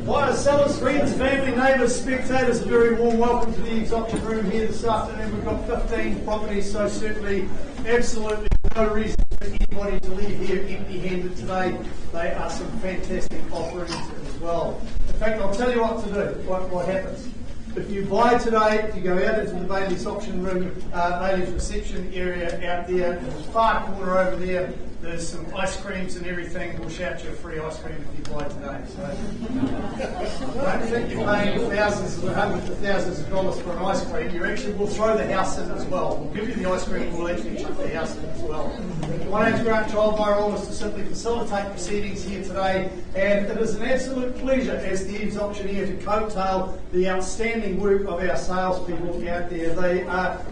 Hi, sellers, friends, family, neighbours, spectators, a very warm welcome to the EVES auction room here this afternoon. We've got 15 properties, so certainly absolutely no reason for anybody to leave here empty-handed today. They are some fantastic offerings as well. In fact, I'll tell you what to do, what happens. If you buy today, if you go out into the Bailey's auction room, Bailey's reception area out there, in the far corner over there, there's some ice creams and everything. We'll shout you a free ice cream if you buy today. So don't think you're paying thousands or hundreds of thousands of dollars for an ice cream. You actually will throw the house in as well. We'll give you the ice cream, we'll actually chuck the house in as well. My name's Grant Child. My role is to simply facilitate proceedings here today, and it is an absolute pleasure as the EVES auctioneer to coattail the outstanding work of our salespeople out there. They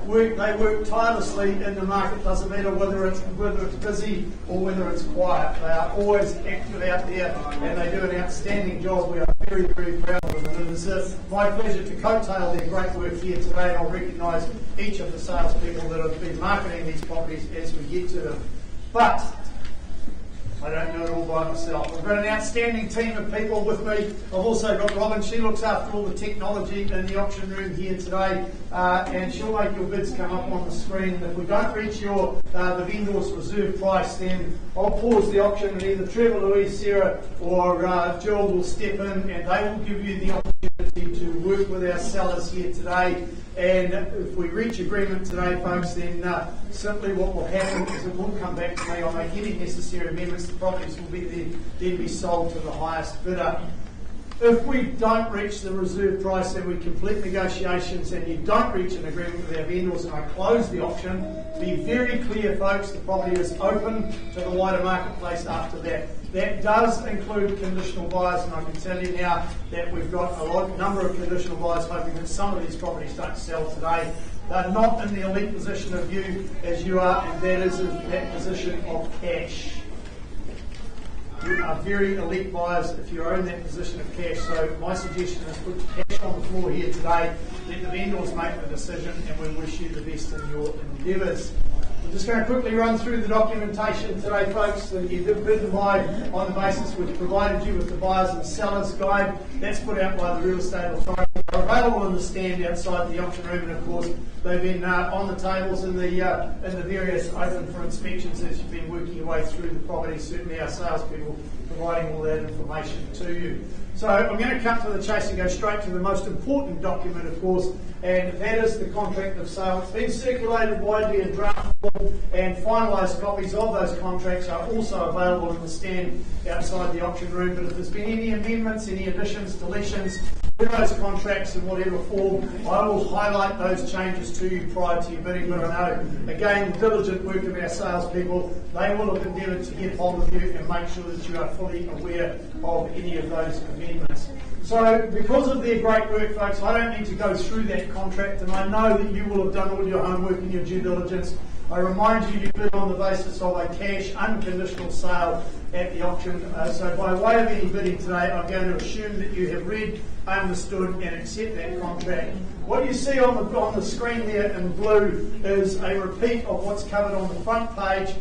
work tirelessly in the market. Doesn't matter whether it's busy or whether it's quiet. They are always active out there, and they do an outstanding job. We are very, very proud of them. It is my pleasure to coattail their great work here today, and I'll recognise each of the salespeople that have been marketing these properties as we get to them. But I don't do it all by myself. I've got an outstanding team of people with me. I've also got Robin. She looks after all the technology in the auction room here today, and she'll make your bids come up on the screen. If we don't reach the vendor's reserve price, then I'll pause the auction, and either Trevor, Louise, Sarah, or Jill will step in, and they will give you the opportunity to work with our sellers here today. And if we reach agreement today, folks, then simply what will happen is it will come back to me. I'll make any necessary amendments. The properties will then be sold to the highest bidder. If we don't reach the reserve price and we complete negotiations and you don't reach an agreement with our vendors and I close the auction, be very clear, folks, the property is open to the wider marketplace after that. That does include conditional buyers, and I can tell you now that we've got a number of conditional buyers hoping that some of these properties don't sell today. They're not in the elite position of you as you are, and that is that position of cash. You are very elite buyers if you're in that position of cash. So my suggestion is put cash on the floor here today, let the vendors make the decision, and we wish you the best in your endeavours. I'm just going to quickly run through the documentation today, folks. You did bid and buy on the basis we've provided you with the buyers and sellers guide. That's put out by the Real Estate Authority. They're available in the stand outside the auction room, and of course they've been on the tables in the various open for inspections as you've been working your way through the property. Certainly our salespeople providing all that information to you. So I'm going to cut to the chase and go straight to the most important document, of course, and that is the contract of sale. It's been circulated widely in draft form, and finalised copies of those contracts are also available in the stand outside the auction room. But if there's been any amendments, any additions, deletions to those contracts in whatever form, I will highlight those changes to you prior to your bidding. But I know, again, diligent work of our salespeople, they will have endeavoured to get hold of you and make sure that you are fully aware of any of those amendments. So because of their great work, folks, I don't need to go through that contract, and I know that you will have done all your homework and your due diligence. I remind you, you bid on the basis of a cash unconditional sale at the auction. So by way of any bidding today, I'm going to assume that you have read, understood and accept that contract. What you see on the screen there in blue is a repeat of what's covered on the front page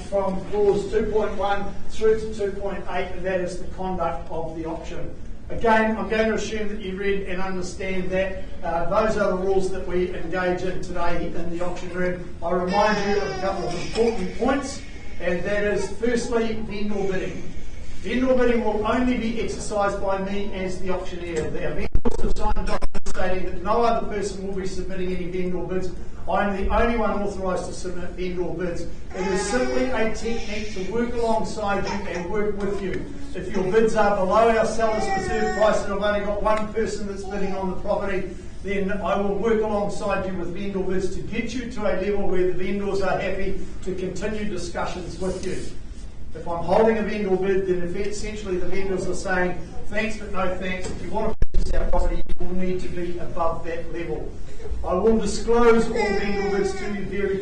from clause 2.1 through to 2.8, and that is the conduct of the auction. Again, I'm going to assume that you read and understand that. Those are the rules that we engage in today in the auction room. I remind you of a couple of important points, and that is, firstly, vendor bidding. Vendor bidding will only be exercised by me as the auctioneer. Our vendors have signed a document stating that no other person will be submitting any vendor bids. I'm the only one authorised to submit vendor bids. It is simply a technique to work alongside you and work with you. If your bids are below our seller's reserve price and I've only got one person that's bidding on the property, then I will work alongside you with vendor bids to get you to a level where the vendors are happy to continue discussions with you. If I'm holding a vendor bid, then essentially the vendors are saying, thanks but no thanks. If you want to purchase our property, you will need to be above that level. I will disclose all vendor bids to you very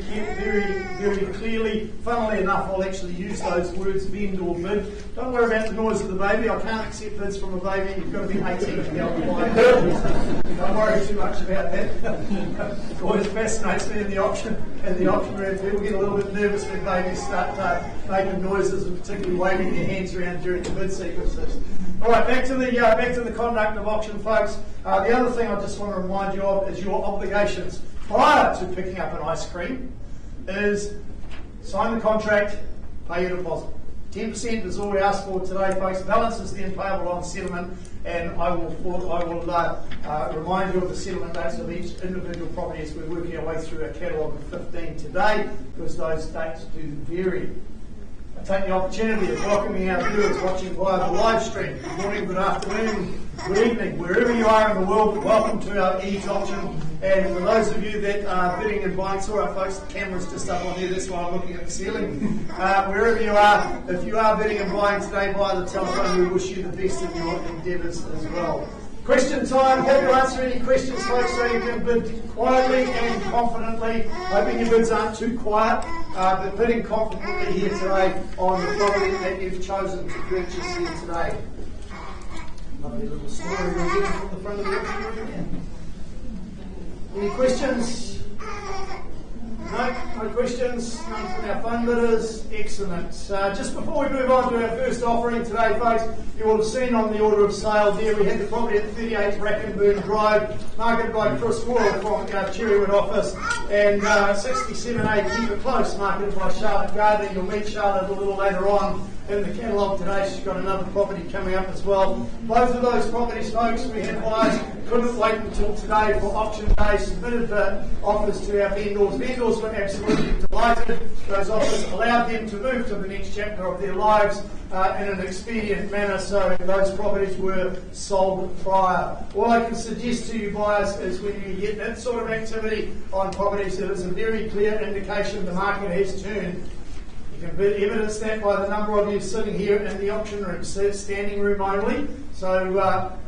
clearly. Funnily enough, I'll actually use those words, vendor bid. Don't worry about the noise of the baby. I can't accept bids from a baby. You've got to be 18 to be able to buy it. Don't worry too much about that. It always fascinates me in the auction room. People get a little bit nervous when babies start making noises, and particularly waving their hands around during the bid sequences. All right, back to the conduct of auction, folks. The other thing I just want to remind you of is your obligations prior to picking up an ice cream is sign the contract, pay your deposit. 10% is all we ask for today, folks. Balance is then payable on settlement, and I will remind you of the settlement dates of each individual property as we're working our way through our catalogue of 15 today, because those dates do vary. I take the opportunity of welcoming our viewers watching via the live stream. Good morning, good afternoon, good evening, wherever you are in the world. Welcome to our EVES auction. And for those of you that are bidding and buying, sorry folks, the camera's just up on here, that's why I'm looking at the ceiling. Wherever you are, if you are bidding and buying today via the telephone, we wish you the best in your endeavours as well. Question time. Happy to answer any questions, folks, so you can bid quietly and confidently. Hoping your bids aren't too quiet, but bidding confidently here today on the property that you've chosen to purchase here today. Lovely little story we're getting from the front of the auction room. Any questions? No questions. None from our fund bidders. Excellent. Just before we move on to our first offering today, folks, you will have seen on the order of sale there we had the property at 38 Brackenburn Drive, marketed by Chris Moore from our Cherrywood office, and 67A Keep It Close, marketed by Charlotte Gardner. You'll meet Charlotte a little later on in the catalogue today. She's got another property coming up as well. Both of those properties, folks, we had buyers couldn't wait until today for auction day, submitted the offers to our vendors. Vendors were absolutely delighted. Those offers allowed them to move to the next chapter of their lives in an expedient manner, so those properties were sold prior. All I can suggest to you buyers is when you get that sort of activity on properties, it is a very clear indication the market has turned. You can evidence that by the number of you sitting here in the auction room, standing room only. So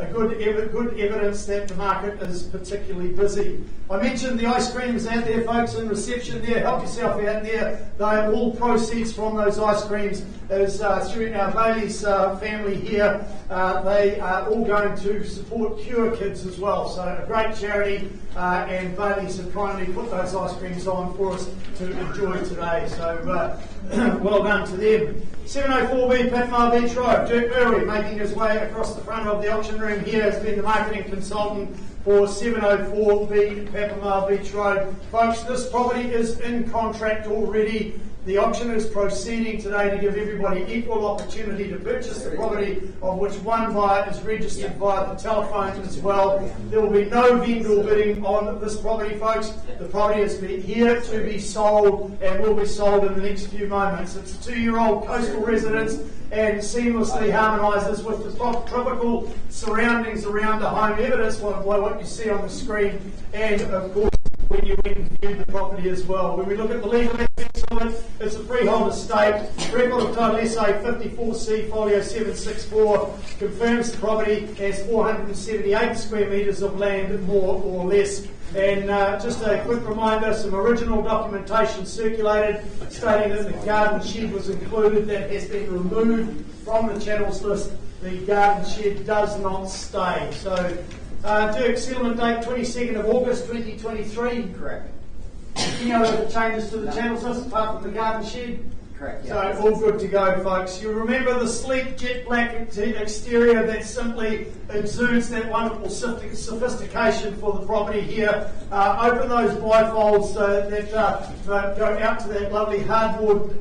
a good evidence that the market is particularly busy. I mentioned the ice creams out there, folks, in reception there. Help yourself out there. They are all proceeds from those ice creams is through our Bailey's family here. They are all going to support Cure Kids as well. So a great charity, and Bailey's have kindly put those ice creams on for us to enjoy today. So well done to them. 704B Papamoa Beach Road. Dirk Murray, making his way across the front of the auction room here, has been the marketing consultant for 704B Papamoa Beach Road. Folks, this property is in contract already. The auction is proceeding today to give everybody equal opportunity to purchase the property, of which one buyer is registered via the telephone as well. There will be no vendor bidding on this property, folks. The property is here to be sold and will be sold in the next few moments. It's a 2-year-old coastal residence and seamlessly harmonises with the tropical surroundings around the home, evidenced by what you see on the screen, and of course when you went and viewed the property as well. When we look at the legal aspects of it, it's a freehold estate. Record of title SA 54C folio 764 confirms the property has 478 square metres of land, more or less. And just a quick reminder, some original documentation circulated stating that the garden shed was included. That has been removed from the channels list. The garden shed does not stay. So Dirk, settlement date 22nd of August 2023. Correct. Any other changes to the channels list apart from the garden shed? Correct. So all good to go, folks. You remember the sleek jet black exterior that simply exudes that wonderful sophistication for the property here. Open those bifolds that go out to that lovely hardwood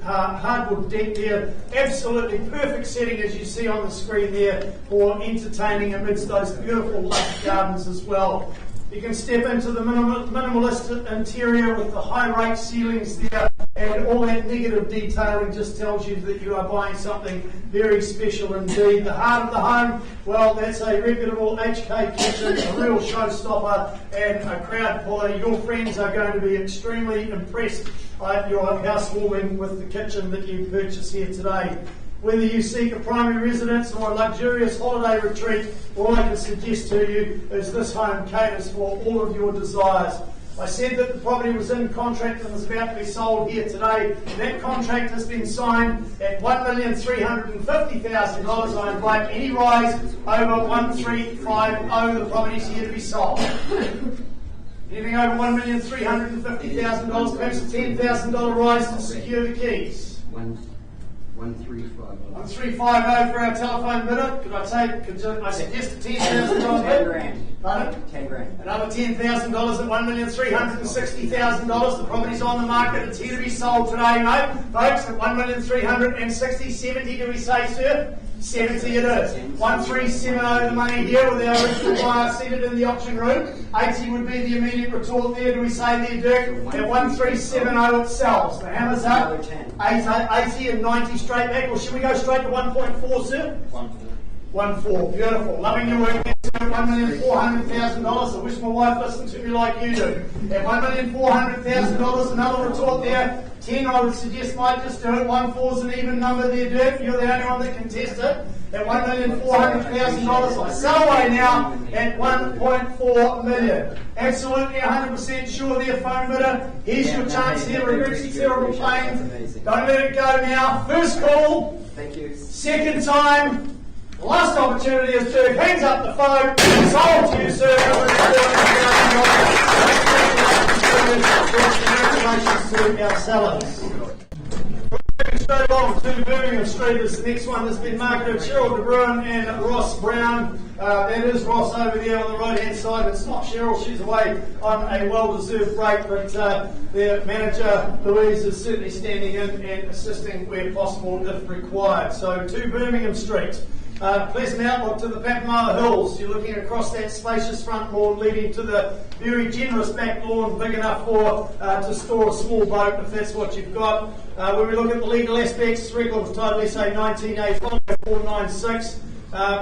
deck there. Absolutely perfect setting, as you see on the screen there, for entertaining amidst those beautiful lush gardens as well. You can step into the minimalist interior with the high rake ceilings there, and all that negative detailing just tells you that you are buying something very special indeed. The heart of the home, well, that's a reputable HK kitchen, a real showstopper and a crowd puller. Your friends are going to be extremely impressed at your housewarming with the kitchen that you purchase here today. Whether you seek a primary residence or a luxurious holiday retreat, all I can suggest to you is this home caters for all of your desires. I said that the property was in contract and was about to be sold here today. That contract has been signed at $1,350,000. I invite any rise over 1,350. The property's here to be sold. Anything over $1,350,000, perhaps a $10,000 rise to secure the keys. 1350. 1350 for our telephone bidder. Could I suggest a $10,000 bid? 10 grand. Pardon? 10 grand. Another $10,000 at $1,360,000. The property's on the market. It's here to be sold today, mate. Folks, at $1,360,000. 70 do we say, sir? 70 it is. 1370 the money here with our original buyer seated in the auction room. 80 would be the immediate retort there. Do we say there, Dirk? At 1370 it sells. The hammer's up. 80 and 90 straight back. Or should we go straight to 1.4, sir? 1.4. Beautiful. Loving your work. $1,400,000. I wish my wife listened to me like you do. At $1,400,000, another retort there. 10, I would suggest might just do it. 1.4 is an even number there, Dirk. You're the only one that can test it. At $1,400,000, I sell away now at $1.4 million. Absolutely 100% sure there, phone bidder. Here's your chance here. Regrets the terrible pain. Don't let it go now. First call. Thank you. Second time. Last opportunity is Dirk. Hangs up the phone. Sold to you, sir. Congratulations to our sellers. Straight along to Birmingham Street is the next one that's been marketed. Cheryl De Bruin and Ross Brown. That is Ross over there on the right hand side. It's not Cheryl, she's away on a well-deserved break, but their manager Louise is certainly standing in and assisting where possible if required. So to Birmingham Street. Pleasant outlook to the Papamoa Hills. You're looking across that spacious front lawn leading to the very generous back lawn, big enough for to store a small boat if that's what you've got. When we look at the legal aspects, record of title SA 19A496.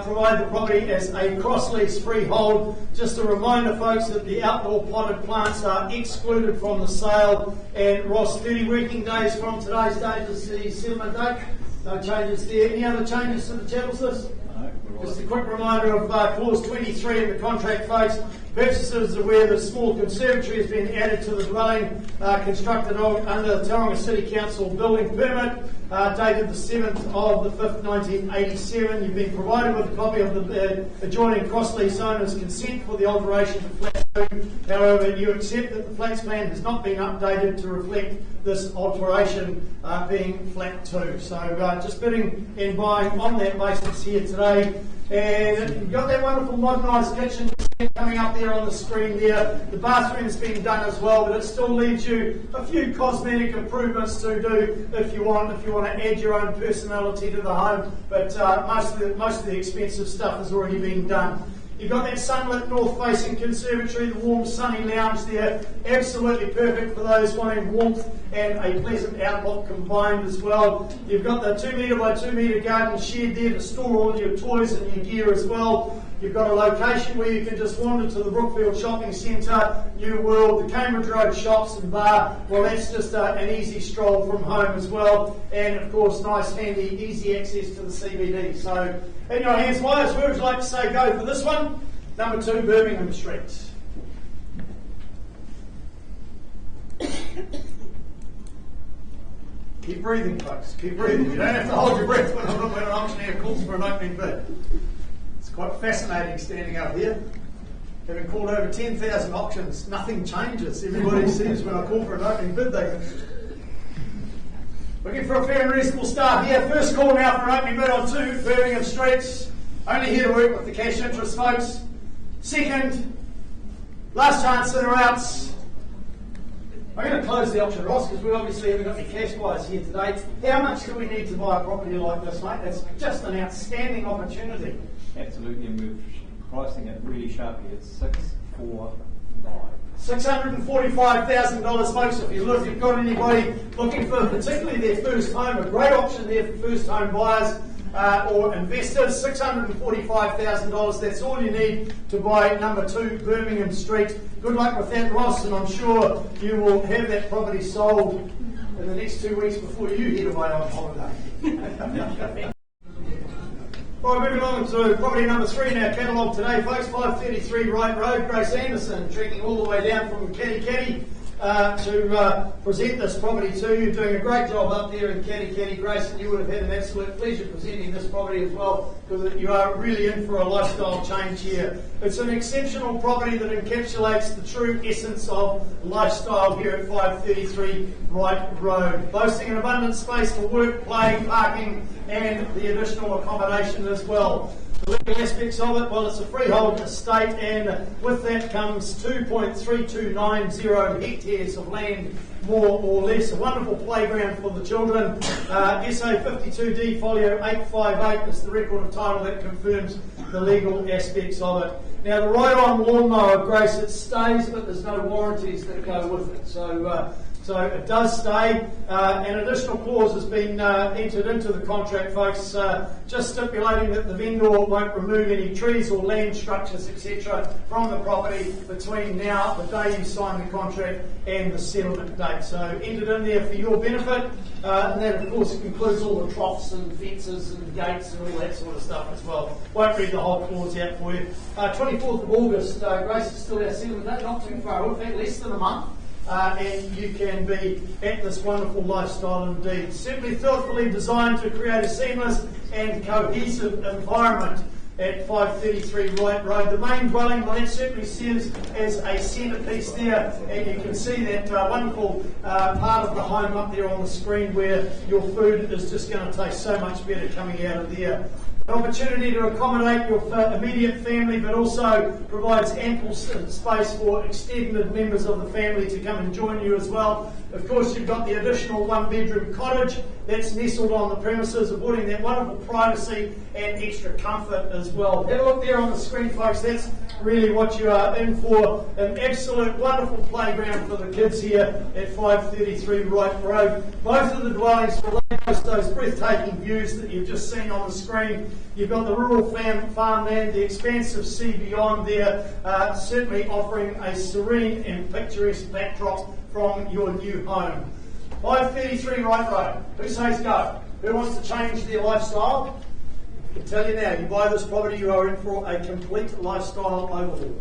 Provide the property as a cross-lease freehold. Just a reminder, folks, that the outdoor potted plants are excluded from the sale. And Ross, 30 working days from today's date is the settlement date. No changes there. Any other changes to the chattels list? No. Just a quick reminder of clause 23 in the contract, folks. Purchasers are aware that a small conservatory has been added to the dwelling constructed under the Tauranga City Council building permit dated the 7th of the 5th, 1987. You've been provided with a copy of the adjoining cross-lease owner's consent for the alteration to flat 2. However, you accept that the flats plan has not been updated to reflect this alteration being flat 2. So just bidding and buying on that basis here today. And you've got that wonderful modernised kitchen coming up there on the screen there. The bathroom's been done as well, but it still leaves you a few cosmetic improvements to do if you want to add your own personality to the home. But most of the expensive stuff has already been done. You've got that sunlit north-facing conservatory, the warm sunny lounge there, absolutely perfect for those wanting warmth and a pleasant outlook combined as well. You've got the 2 metre by 2 metre garden shed there to store all your toys and your gear as well. You've got a location where you can just wander to the Brookfield Shopping Centre, New World, the Cambridge Road shops and bar. Well, that's just an easy stroll from home as well. And of course, nice, handy, easy access to the CBD. So, in your hands, Myers, where would you like to say go for this one? Number 2, Birmingham Street. Keep breathing, folks. Keep breathing. You don't have to hold your breath when an auctioneer calls for an opening bid. It's quite fascinating standing up here. Having called over 10,000 auctions, nothing changes. Everybody seems when I call for an opening bid, they looking for a fair and reasonable start here. First call now for an opening bid on 2 Birmingham Street. Only here to work with the cash interest, folks. Second, last chance in or outs. I'm going to close the auction, Ross, because we obviously haven't got any cash buyers here today. How much do we need to buy a property like this, mate? That's just an outstanding opportunity. Absolutely, and we're pricing it really sharply at $645,000. $645,000, folks. If you've got anybody looking for particularly their first home, a great option there for first home buyers or investors. $645,000. That's all you need to buy number 2 Birmingham Street. Good luck with that, Ross, and I'm sure you will have that property sold in the next 2 weeks before you head away on holiday. All right, moving on to property number 3 in our catalogue today, folks. 533 Wright Road, Grace Anderson, trekking all the way down from Kaddy. to present this property to you. Doing a great job up there in Katikati, Grace, and you would have had an absolute pleasure presenting this property as well, because you are really in for a lifestyle change here. It's an exceptional property that encapsulates the true essence of lifestyle here at 533 Wright Road, boasting an abundant space for work, play, parking, and the additional accommodation as well. The living aspects of it, well, it's a freehold estate, and with that comes 2.3290 hectares of land, more or less. A wonderful playground for the children. SA 52D folio 858 is the record of title that confirms the legal aspects of it. Now, the ride-on lawnmower, Grace, it stays, but there's no warranties that go with it. So it does stay. An additional clause has been entered into the contract, folks, just stipulating that the vendor won't remove any trees or land structures, etc., from the property between now, the day you sign the contract, and the settlement date. So entered in there for your benefit, and that, of course, includes all the troughs and fences and gates and all that sort of stuff as well. Won't read the whole clause out for you. 24th of August, Grace, is still our settlement date, not too far, in fact, less than a month. And you can be at this wonderful lifestyle indeed. Simply thoughtfully designed to create a seamless and cohesive environment at 533 Wright Road. The main dwelling, well, that certainly serves as a centrepiece there, and you can see that wonderful part of the home up there on the screen where your food is just going to taste so much better coming out of there. An opportunity to accommodate your immediate family, but also provides ample space for extended members of the family to come and join you as well. Of course, you've got the additional one-bedroom cottage that's nestled on the premises, avoiding that wonderful privacy and extra comfort as well. Have a look there on the screen, folks. That's really what you are in for. An absolute wonderful playground for the kids here at 533 Wright Road. Both of the dwellings will host those breathtaking views that you've just seen on the screen. You've got the rural farmland, the expansive sea beyond there, certainly offering a serene and picturesque backdrop from your new home. 533 Wright Road. Who says go? Who wants to change their lifestyle? I can tell you now, you buy this property, you are in for a complete lifestyle overhaul.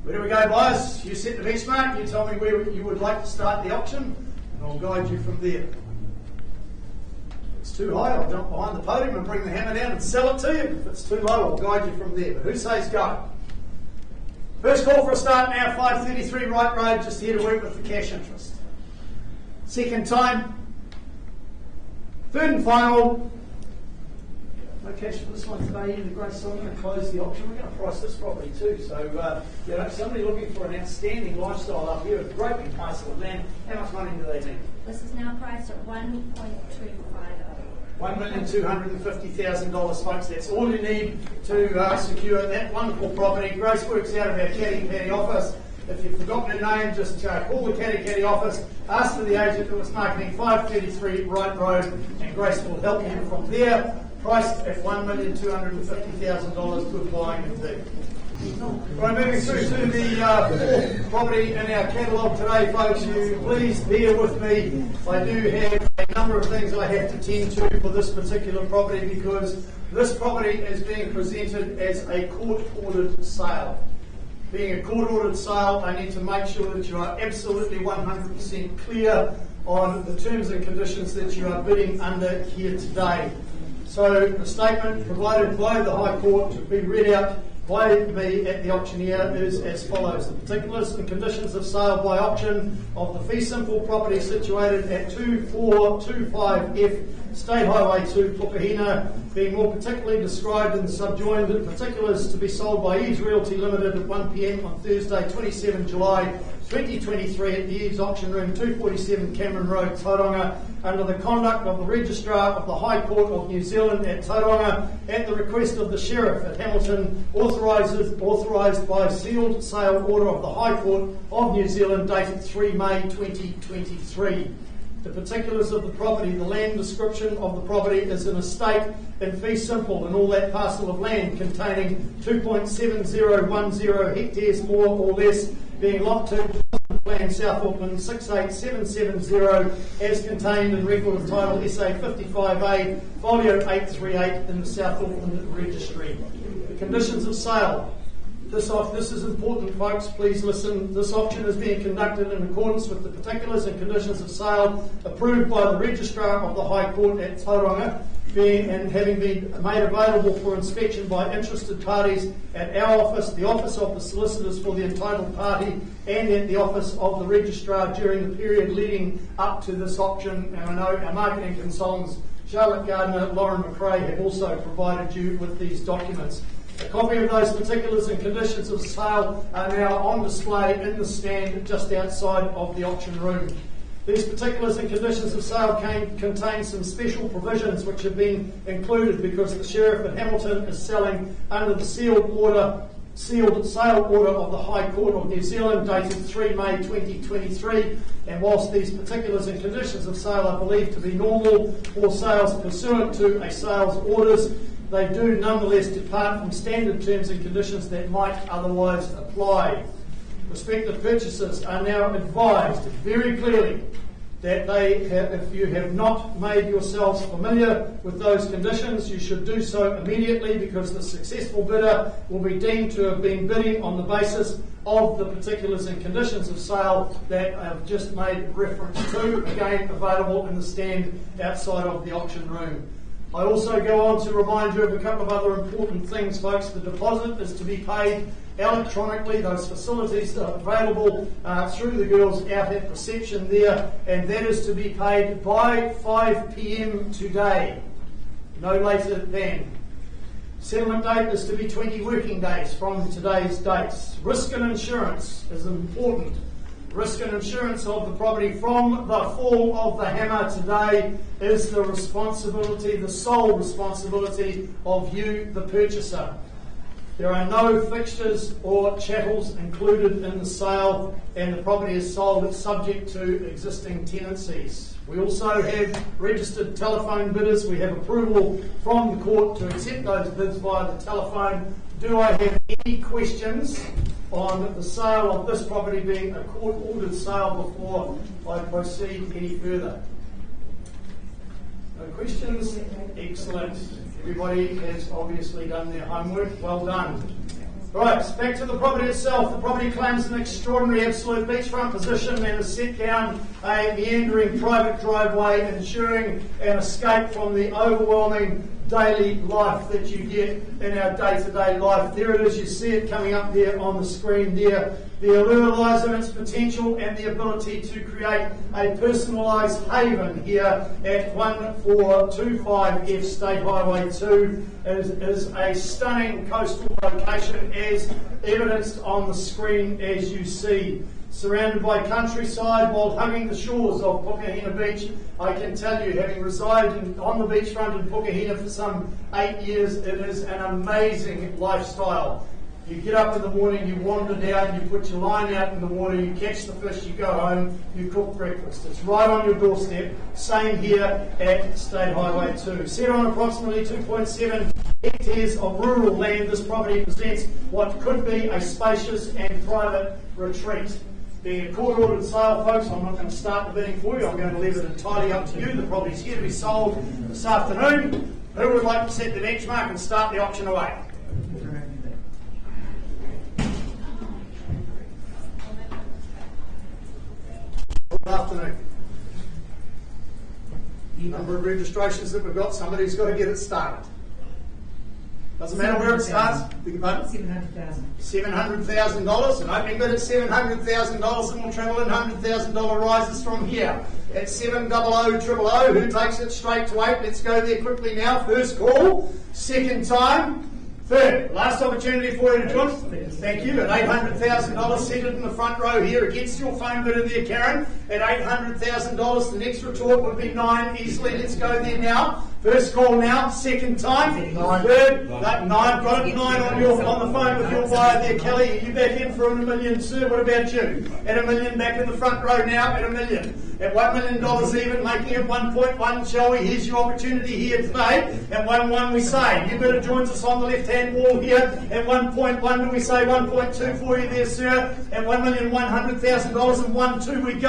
Where do we go, buyers? You set the benchmark, you tell me where you would like to start the auction, and I'll guide you from there. If it's too high, I'll jump behind the podium and bring the hammer down and sell it to you. If it's too low, I'll guide you from there. But who says go? First call for a start now, 533 Wright Road, just here to work with the cash interest. Second time. Third and final. No cash for this one today either, Grace, so I'm going to close the auction. We're going to price this property too. So, somebody looking for an outstanding lifestyle up here, a great big parcel of land, how much money do they need? This is now priced at $1.250. $1,250,000, folks. That's all you need to secure that wonderful property. Grace works out of our Katikati office. If you've forgotten her name, just call the Katikati office, ask for the agent that was marketing 533 Wright Road, and Grace will help you from there. Priced at $1,250,000. Good buying indeed. Right, moving through to the fourth property in our catalogue today, folks. You please bear with me. I do have a number of things I have to tend to for this particular property, because this property is being presented as a court-ordered sale. Being a court-ordered sale, I need to make sure that you are absolutely 100% clear on the terms and conditions that you are bidding under here today. So the statement provided by the High Court to be read out by me at the auctioneer is as follows. The particulars and conditions of sale by auction of the fee simple property situated at 2425F State Highway 2, Pukahina, being more particularly described in the subjoined particulars to be sold by EVES Realty Limited at 1 p.m. on Thursday, 27 July 2023 at the EVES Auction Room, 247 Cameron Road, Tauranga, under the conduct of the Registrar of the High Court of New Zealand at Tauranga, at the request of the Sheriff at Hamilton, authorised by sealed sale order of the High Court of New Zealand dated 3 May 2023. The particulars of the property, the land description of the property is an estate in fee simple and all that parcel of land containing 2.7010 hectares more or less, being Lot 2, Plan South Auckland 68770 as contained in record of title SA 55A, folio 838 in the South Auckland Registry. The conditions of sale. This is important, folks. Please listen. This auction is being conducted in accordance with the particulars and conditions of sale approved by the Registrar of the High Court at Tauranga, and having been made available for inspection by interested parties at our office, the office of the solicitors for the entitled party, and at the office of the Registrar during the period leading up to this auction. And I know our marketing consultants, Charlotte Gardner, Lauren McRae, have also provided you with these documents. A copy of those particulars and conditions of sale are now on display in the stand just outside of the auction room. These particulars and conditions of sale contain some special provisions which have been included because the Sheriff of Hamilton is selling under the sealed sale order of the High Court of New Zealand dated 3 May 2023, and whilst these particulars and conditions of sale are believed to be normal for sales pursuant to a sales orders, they do nonetheless depart from standard terms and conditions that might otherwise apply. Prospective purchasers are now advised very clearly that if you have not made yourselves familiar with those conditions, you should do so immediately, because the successful bidder will be deemed to have been bidding on the basis of the particulars and conditions of sale that I've just made reference to, again available in the stand outside of the auction room. I also go on to remind you of a couple of other important things, folks. The deposit is to be paid electronically. Those facilities are available through the girls out at reception there, and that is to be paid by 5 p.m. today, no later than. Settlement date is to be 20 working days from today's dates. Risk and insurance is important. Risk and insurance of the property from the fall of the hammer today is the sole responsibility of you, the purchaser. There are no fixtures or chattels included in the sale, and the property is sold subject to existing tenancies. We also have registered telephone bidders. We have approval from the court to accept those bids via the telephone. Do I have any questions on the sale of this property being a court-ordered sale before I proceed any further? No questions? Excellent. Everybody has obviously done their homework. Well done. Right, back to the property itself. The property claims an extraordinary absolute beachfront position and is set down a meandering private driveway, ensuring an escape from the overwhelming daily life that you get in our day-to-day life. There it is, you see it coming up there on the screen there. The allure lies in its potential and the ability to create a personalised haven here at 1425F State Highway 2. It is a stunning coastal location as evidenced on the screen as you see. Surrounded by countryside while hugging the shores of Pukahina Beach, I can tell you, having resided on the beachfront in Pukahina for some 8 years, it is an amazing lifestyle. You get up in the morning, you wander down, you put your line out in the water, you catch the fish, you go home, you cook breakfast. It's right on your doorstep. Same here at State Highway 2. Set on approximately 2.7 hectares of rural land, this property presents what could be a spacious and private retreat. Being a court-ordered sale, folks, I'm not going to start the bidding for you. I'm going to leave it entirely up to you. The property's here to be sold this afternoon. Who would like to set the benchmark and start the auction away? Good afternoon. The number of registrations that we've got, somebody's got to get it started. Doesn't matter where it starts. $700,000. $700,000. An opening bid at $700,000, and we'll travel in $100,000 rises from here. At 700,000, who takes it straight to 8? Let's go there quickly now. First call, second time, third. Last opportunity for you to join. Thank you. At $800,000, seated in the front row here against your phone bidder there, Karen. At $800,000, the next retort would be 9 easily. Let's go there now. First call now, second time, third, 9, got it, 9 on the phone with your buyer there, Kelly. Are you back in for $1 million, sir? What about you? At $1 million, back in the front row now, at $1 million. At $1 million even, making it 1.1, shall we? Here's your opportunity here today. At 1.1 we say, you better join us on the left-hand wall here. At 1.1 do we say 1.2 for you there, sir? At $1,100,000 and 1.2 we go.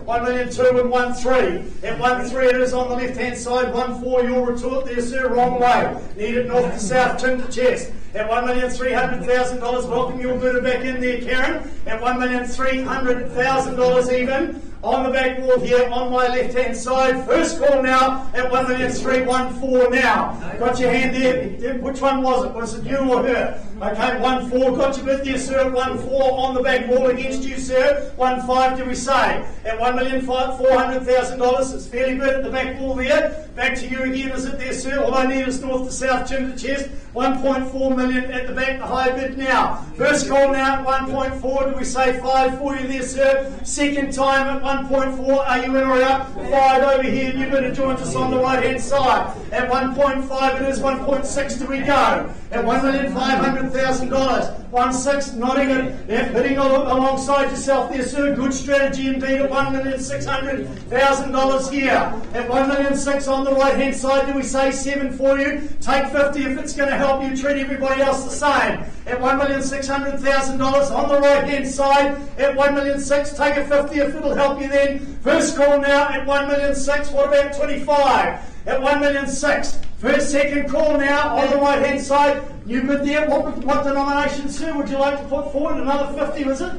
1.2 and 1.3. At 1.3 it is on the left-hand side, 1.4 your your retort there, sir, wrong way. Need it north to south, chin to chest. At $1,300,000, welcome your bidder back in there, Karen. At $1,300,000 even. On the back wall here, on my left-hand side. First call now at $1,314,000 now. Got your hand there. Which one was it? Was it you or her? Okay, 1-4. Got your bid there, sir. 1-4 on the back wall against you, sir. 1-5, did we say? At $1,400,000. It's fairly good at the back wall there. Back to you again, is it there, sir? All I need is north to south, chin to chest. 1.4 million at the back, the high bid now. First call now at 1.4. Did we say 5 for you there, sir? Second time at 1.4. Are you in or out? 5 over here. You better join us on the right hand side. At 1.5 it is. 1.6 do we go? At $1,500,000. 1.6, nodding it. Yeah, bidding alongside yourself there, sir. Good strategy indeed at $1,600,000 here. At $1,600,000 on the right hand side, do we say 7 for you? Take 50 if it's going to help you. Treat everybody else the same. At $1,600,000 on the right hand side. At $1,600,000, take a 50 if it'll help you then. First call now at $1,600,000. What about 25? At $1,600,000. First, second call now on the right hand side. You bid there. What denomination, sir, would you like to put forward? Another 50, was it?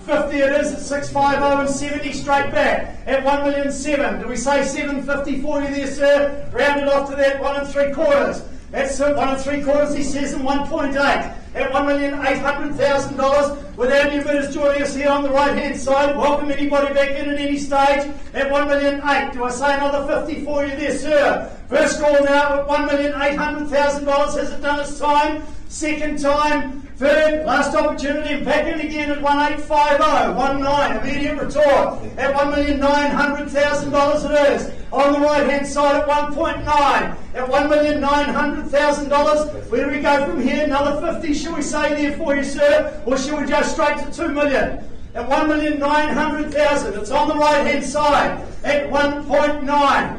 50 it is at 650 and 70 straight back at $1,700,000. Do we say 750 for you there, sir? Rounded off to that 1 3/4. That's 1 3/4, he says, in 1.8. At $1,800,000 without new bidders joining us here on the right hand side. Welcome anybody back in at any stage at $1,800,000. Do I say another 50 for you there, sir? First call now at $1,800,000. Has it done its time? Second time. Third, last opportunity, and back in again at 1,850, 19, immediate retort at $1,900,000 it is. On the right hand side at 1.9, at $1,900,000. Where do we go from here? Another 50, shall we say there for you, sir? Or shall we go straight to 2 million? At $1,900,000, it's on the right hand side at 1.9.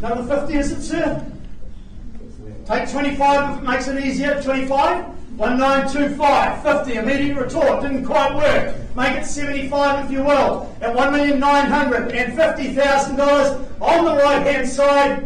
Another 50, is it, sir? Take 25 if it makes it easier. 25, 1925, 50, immediate retort, didn't quite work. Make it 75 if you will. At $1,950,000 on the right hand side.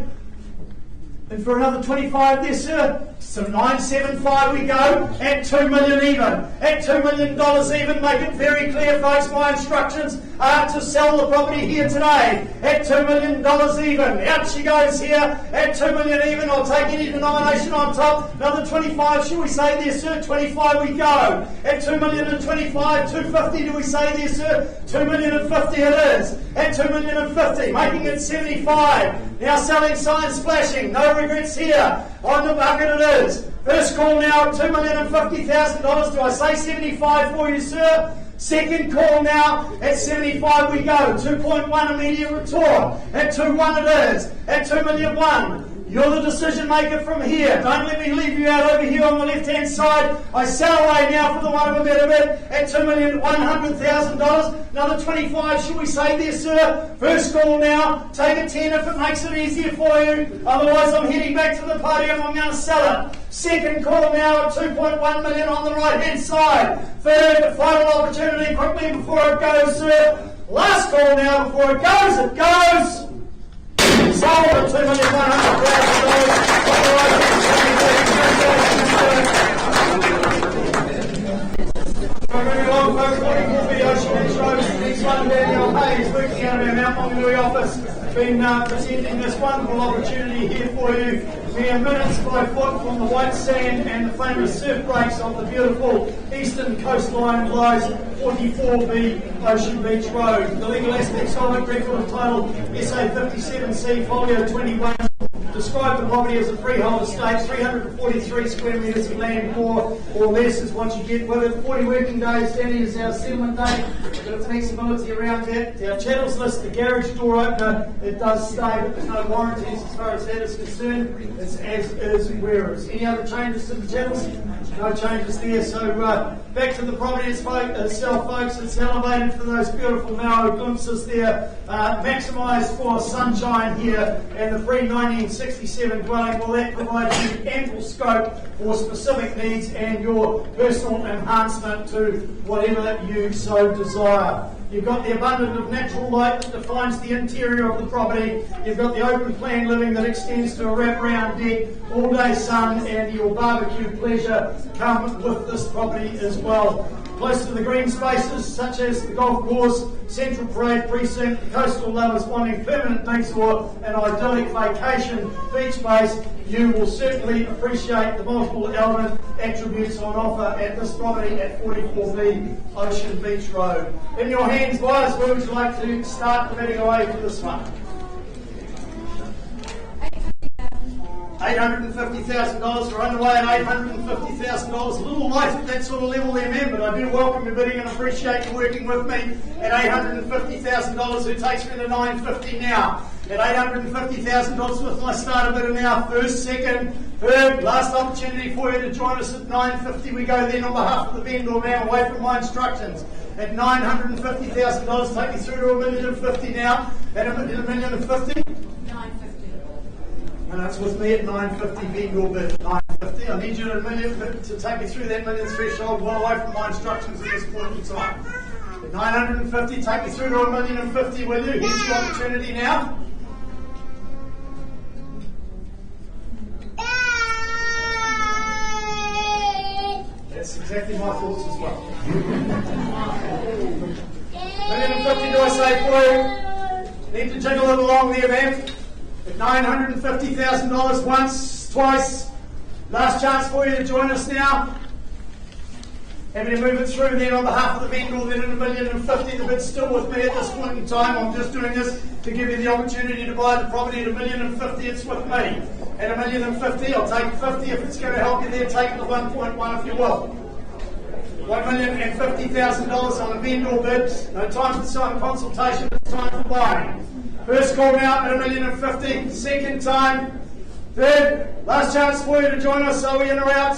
And for another 25 there, sir. So 975 we go at 2 million even. At $2 million even, make it very clear, folks. My instructions are to sell the property here today at $2 million even. Out she goes here at 2 million even. I'll take any denomination on top. Another 25, shall we say there, sir? 25 we go. At 2,025,000, 250 do we say there, sir? 2,050,000 it is. At 2,050,000, making it 75. Now selling signs flashing. No regrets here. On the bucket it is. First call now at $2,050,000. Do I say 75 for you, sir? Second call now at 75 we go. 2.1 immediate retort. At 2.1 it is. At 2,000,001. You're the decision maker from here. Don't let me leave you out over here on the left hand side. I sell away now for the one of a better bit at $2,100,000. Another 25, shall we say there, sir? First call now. Take a 10 if it makes it easier for you. Otherwise, I'm heading back to the podium. I'm going to sell it. Second call now at 2.1 million on the right hand side. Third, final opportunity quickly before it goes, sir. Last call now before it goes. It goes. Sold at $2,100,000. Moving along, folks, what will be Oceana Road. Next one, Daniel Hayes, working out of our Mount Maunganui office. Been presenting this wonderful opportunity here for you. Mere minutes by foot from the white sand and the famous surf breaks of the beautiful eastern coastline lies 44B Ocean Beach Road. The legal aspects of it, record of title SA 57C, folio 21. Describe the property as a freehold estate, 343 square metres of land, more or less is what you get with it. 40 working days, Danny is our settlement date. Bit of flexibility around that. Our channels list, the garage door opener, it does stay, but there's no warranties as far as that is concerned. It's as is where is. Any other changes to the channels? No changes there. So back to the property itself, folks. It's elevated for those beautiful narrow glimpses there. Maximised for sunshine here and the pre-1967 dwelling. Well, that provides you ample scope for specific needs and your personal enhancement to whatever you so desire. You've got the abundance of natural light that defines the interior of the property. You've got the open plan living that extends to a wraparound deck, all day sun, and your barbecue pleasure come with this property as well. Close to the green spaces such as the golf course, Central Parade Precinct, the coastal lovers wanting permanent next door, an idyllic vacation beach base, you will certainly appreciate the multiple element attributes on offer at this property at 44B Ocean Beach Road. In your hands, buyers, where would you like to start committing away for this one? $850,000. We're underway at $850,000. A little light at that sort of level there, man, but I do welcome your bidding and appreciate you working with me at $850,000. Who takes me to $950 now? At $850,000 with my starter bidder now. First, second, third, last opportunity for you to join us at $950. We go then on behalf of the vendor, man, away from my instructions. At $950,000, take me through to $1,050,000 now. At $1,050,000. And that's with me at $950, vendor bid $950. I need you to take me through that million threshold, well away from my instructions at this point in time. At $950, take me through to $1,050,000 with you. Here's your opportunity now. That's exactly my thoughts as well. $1,050,000, do I say for you? Need to jiggle it along there, man. At $950,000 once, twice. Last chance for you to join us now. Happy to move it through then on behalf of the vendor, then at $1,050,000. The bid's still with me at this point in time. I'm just doing this to give you the opportunity to buy the property at $1,050,000. It's with me. At $1,050,000, I'll take $50,000 if it's going to help you there. Take it to 1.1 if you will. $1,050,000 on a vendor bid. No time for some consultation, it's time for buying. First call now at $1,050,000. Second time. Third. Last chance for you to join us. Are we in or out?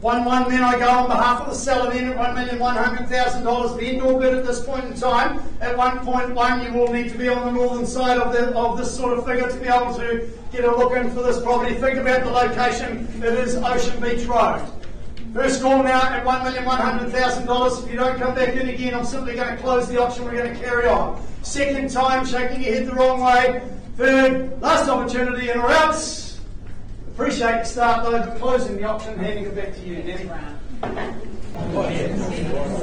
1-1 then I go on behalf of the seller then at $1,100,000. Vendor bid at this point in time. At 1.1 you will need to be on the northern side of this sort of figure to be able to get a look in for this property. Think about the location. It is Ocean Beach Road. First call now at $1,100,000. If you don't come back in again, I'm simply going to close the auction. We're going to carry on. Second time, shaking your head the wrong way. Third, last opportunity, in or out. Appreciate the start though, but closing the auction, handing it back to you, Danny. Well,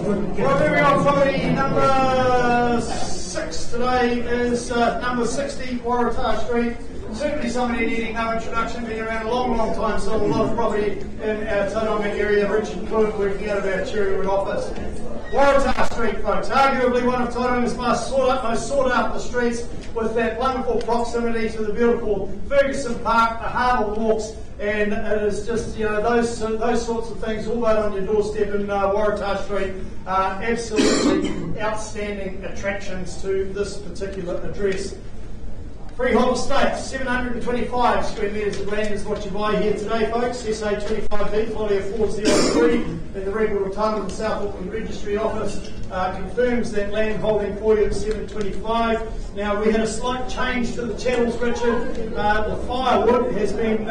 moving on, property number 6 today is number 60, Waratah Street. Certainly somebody needing no introduction, been around a long, long time, so a lot of property in our Tauranga area. Richard Clute working out of our Cherrywood office. Waratah Street, folks, arguably one of Tauranga's most sought after streets, with that wonderful proximity to the beautiful Ferguson Park, the harbour walks, and it is just, those sorts of things all right on your doorstep in Waratah Street are absolutely outstanding attractions to this particular address. Freehold estate, 725 square metres of land is what you buy here today, folks. SA 25B, Folio 403 in the record of time of the South Auckland Registry Office confirms that land holding for you at 725. Now, we had a slight change to the channels, Richard. The firewood has been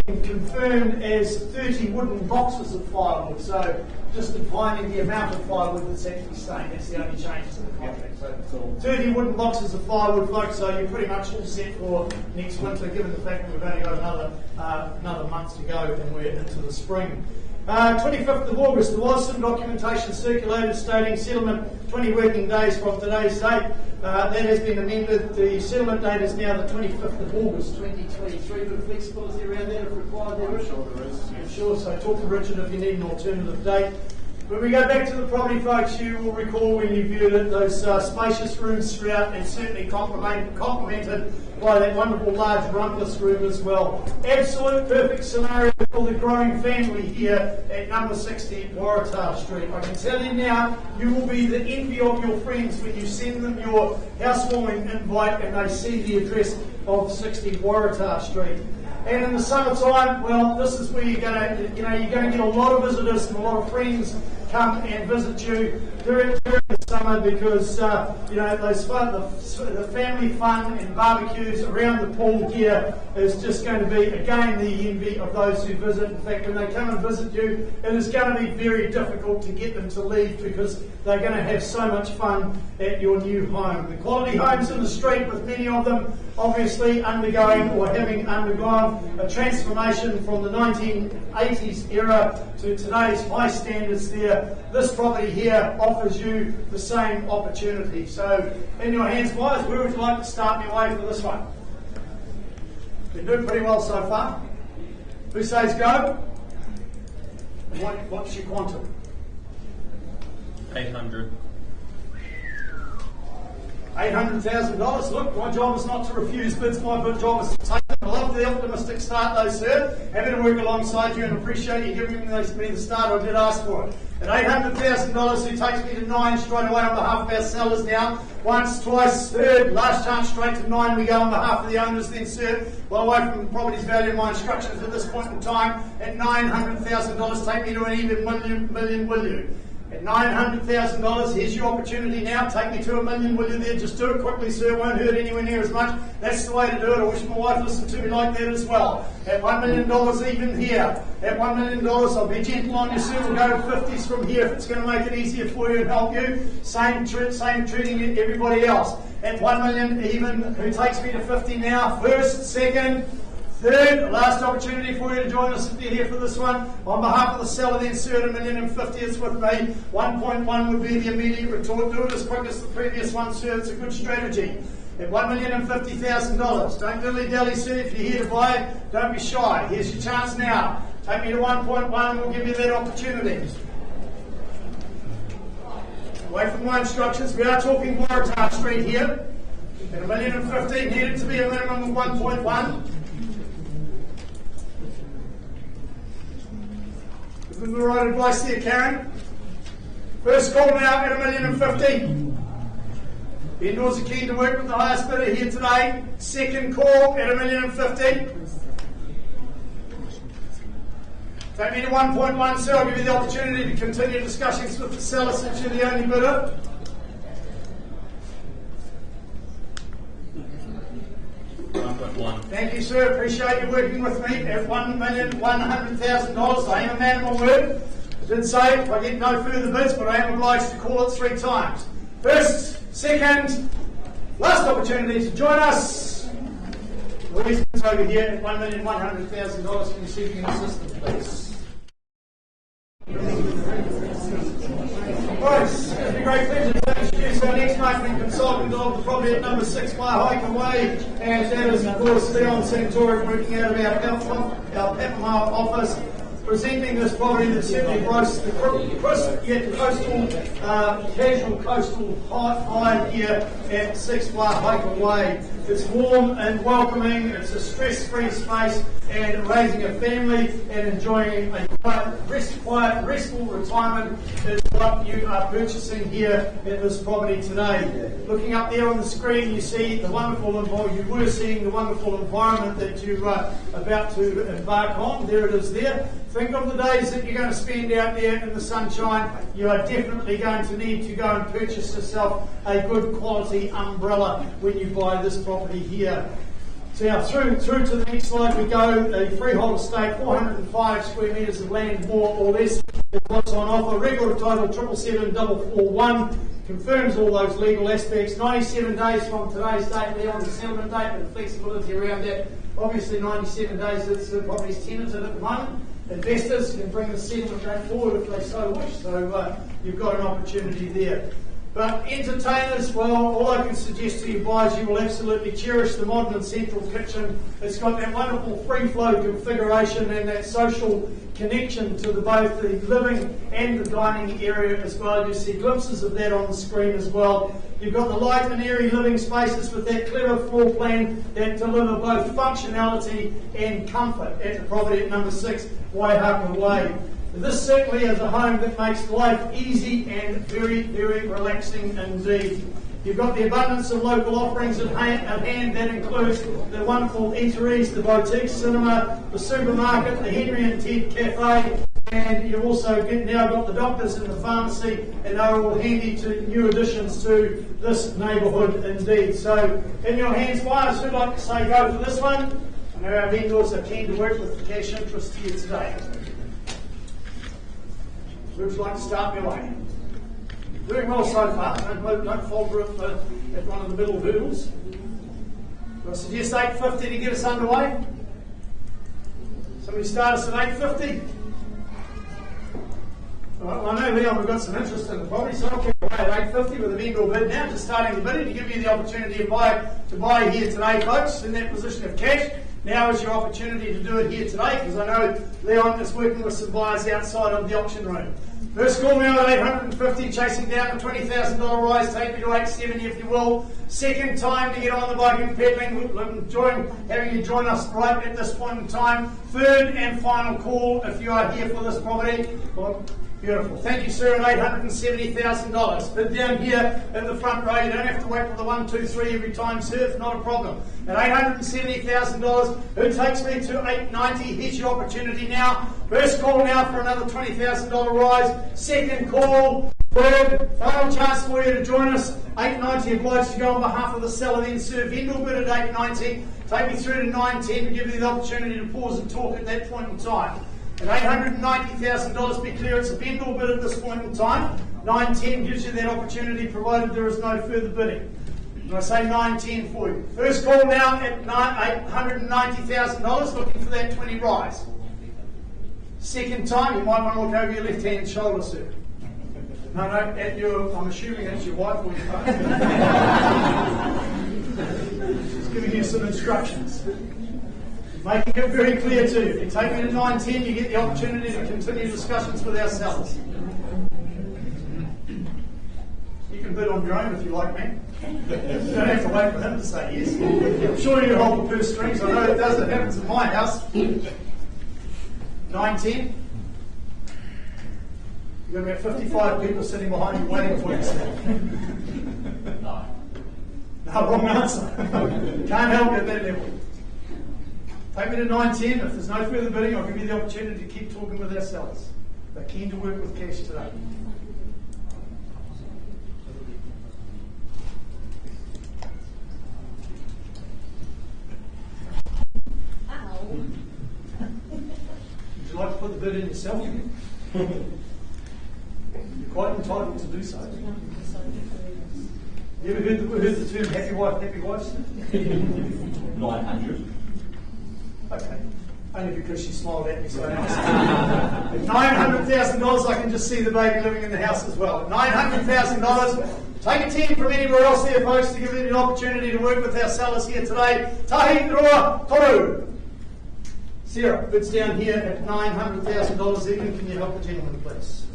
confirmed as 30 wooden boxes of firewood. So, just defining the amount of firewood that's actually staying. That's the only change to the contract. So 30 wooden boxes of firewood, folks, so you're pretty much all set for next winter, given the fact that we've only got another month to go and we're into the spring. 25th of August, there was some documentation circulated stating settlement 20 working days from today's date. That has been amended. The settlement date is now the 25th of August 2023. Bit of flexibility around that if required there, Richard? Sure, so talk to Richard if you need an alternative date. When we go back to the property, folks, you will recall when you viewed it, those spacious rooms throughout, and certainly complemented by that wonderful large rumpless room as well. Absolute perfect scenario for the growing family here at number 60 Waratah Street. I can tell you now, you will be the envy of your friends when you send them your housewarming invite and they see the address of 60 Waratah Street. And in the summertime, well, this is where you're going to get a lot of visitors and a lot of friends come and visit you during the summer because you know those the family fun and barbecues around the pool here is just going to be again the envy of those who visit. In fact, when they come and visit you, it is going to be very difficult to get them to leave because they're going to have so much fun at your new home. The quality homes in the street, with many of them obviously undergoing or having undergone a transformation from the 1980s era to today's high standards there. This property here offers you the same opportunity. So, in your hands, buyers, where would you like to start me away for this one? Been doing pretty well so far. Who says go? And what's your quantum? 800. $800,000. Look, my job is not to refuse bids, my job is to take them. I love the optimistic start though, sir. Happy to work alongside you and appreciate you giving me the start I did ask for it. At $800,000, who takes me to 9 straight away on behalf of our sellers now. Once, twice, third, last chance straight to 9 we go on behalf of the owners then, sir. Well away from the property's value, my instructions at this point in time. At $900,000, take me to an even million, will you? At $900,000, here's your opportunity now. Take me to $1 million, will you there? Just do it quickly, sir. It won't hurt anywhere near as much. That's the way to do it. I wish my wife listened to me like that as well. At $1 million even here. At $1 million, I'll be gentle on you, sir. We'll go to 50s from here if it's going to make it easier for you and help you. Same treating everybody else. At $1 million even, who takes me to 50 now? First, second, third, last opportunity for you to join us if you're here for this one. On behalf of the seller then, sir, at $1,050,000 is with me. 1.1 would be the immediate retort. Do it as quick as the previous one, sir. It's a good strategy. At $1,050,000. Don't dilly-dally, sir. If you're here to buy, don't be shy. Here's your chance now. Take me to 1.1 and we'll give you that opportunity. Away from my instructions, we are talking Waratah Street here. At $1,050,000, needed to be a minimum of 1.1. Give the right advice there, Karen. First call now at $1,050,000. Vendors are keen to work with the highest bidder here today. Second call at $1,050,000. Take me to 1.1, sir. I'll give you the opportunity to continue discussions with the seller since you're the only bidder. Thank you, sir. Appreciate you working with me at $1,100,000. I am a man of my word. I did say if I get no further bids, but I am obliged to call it 3 times. First, second, last opportunity to join us. Louise is over here at $1,100,000. Can you see if you can assist them, please? Right, it's a great pleasure to introduce our next marketing consultant of the property at number 6 Ohauiti Road, and that is, of course, Leon Santori, working out of our Papamoa office, presenting this property that certainly boasts the crisp yet coastal, casual coastal vibe here at 6 Ohauiti Road. It's warm and welcoming, it's a stress-free space, and raising a family and enjoying a quiet, restful retirement is what you are purchasing here at this property today. Looking up there on the screen, you see the wonderful environment that you're about to embark on. There it is there. Think of the days that you're going to spend out there in the sunshine. You are definitely going to need to go and purchase yourself a good quality umbrella when you buy this property here. So now through to the next slide we go. A freehold estate, 405 square metres of land, more or less, is what's on offer. Record of title 777-441. Confirms all those legal aspects. 97 days from today's date, there on the settlement date, and flexibility around that. Obviously 97 days, it's the property's tenanted at the moment. Investors can bring the settlement date forward if they so wish, so you've got an opportunity there. But entertainers, well, all I can suggest to you buyers, you will absolutely cherish the modern and central kitchen. It's got that wonderful free flow configuration and that social connection to both the living and the dining area as well. You see glimpses of that on the screen as well. You've got the light and airy living spaces with that clever floor plan that deliver both functionality and comfort at the property at number 6 Waratah Way. This certainly is a home that makes life easy and very, very relaxing indeed. You've got the abundance of local offerings at hand. That includes the wonderful eateries, the boutique cinema, the supermarket, the Henry and Ted Cafe, and you've also now got the doctors and the pharmacy, and they're all handy to new additions to this neighbourhood indeed. So in your hands, buyers, who'd like to say go for this one? I know our vendors are keen to work with the cash interest here today. Who'd like to start your way? Doing well so far. Don't falter at one of the middle hurdles. I suggest 8:50 to get us underway. Somebody start us at 8:50. Well, I know, Leon, we've got some interest in the property, so I'll keep away at 8:50 with a vendor bid now, just starting the bidding to give you the opportunity to buy here today, folks, in that position of cash. Now is your opportunity to do it here today, because I know Leon is working with some buyers outside of the auction room. First call now at 850, chasing down the $20,000 rise, take me to 870 if you will. Second time to get on the bike and peddling, we're enjoying having you join us right at this point in time. Third and final call if you are here for this property. Well, beautiful. Thank you, sir, at $870,000. Bid down here in the front row. You don't have to wait for the 1, 2, 3 every time, sir. It's not a problem. At $870,000, who takes me to $890? Here's your opportunity now. First call now for another $20,000 rise. Second call. Third, final chance for you to join us. $890 obliged to go on behalf of the seller, then sir. Vendor bid at $890. Take me through to $910 to give you the opportunity to pause and talk at that point in time. At $890,000, be clear, it's a vendor bid at this point in time. $910 gives you that opportunity, provided there is no further bidding. And I say $910 for you. First call now at $890,000, looking for that 20 rise. Second time, you might want to look over your left-hand shoulder, sir. No, at your, I'm assuming that's your wife or your phone. She's giving you some instructions. Making it very clear to you. If you take me to 910, you get the opportunity to continue discussions with our sellers. You can bid on your own if you like, man. You don't have to wait for him to say yes. I'm sure you hold the purse strings. I know it does. It happens in my house. 910. You've got about 55 people sitting behind you waiting for you. No, wrong answer. Can't help you at that level. Take me to 910. If there's no further bidding, I'll give you the opportunity to keep talking with our sellers. They're keen to work with cash today. Would you like to put the bid in yourself? You're quite entitled to do so. You ever heard the term happy wife, happy wife? 900. Okay. Only because she smiled at me so nice. At $900,000, I can just see the baby living in the house as well. $900,000. Take a 10 from anywhere else there, folks, to give you the opportunity to work with our sellers here today. Tahi Roa Toru. Sarah, bids down here at $900,000 even. Can you help the gentleman, please?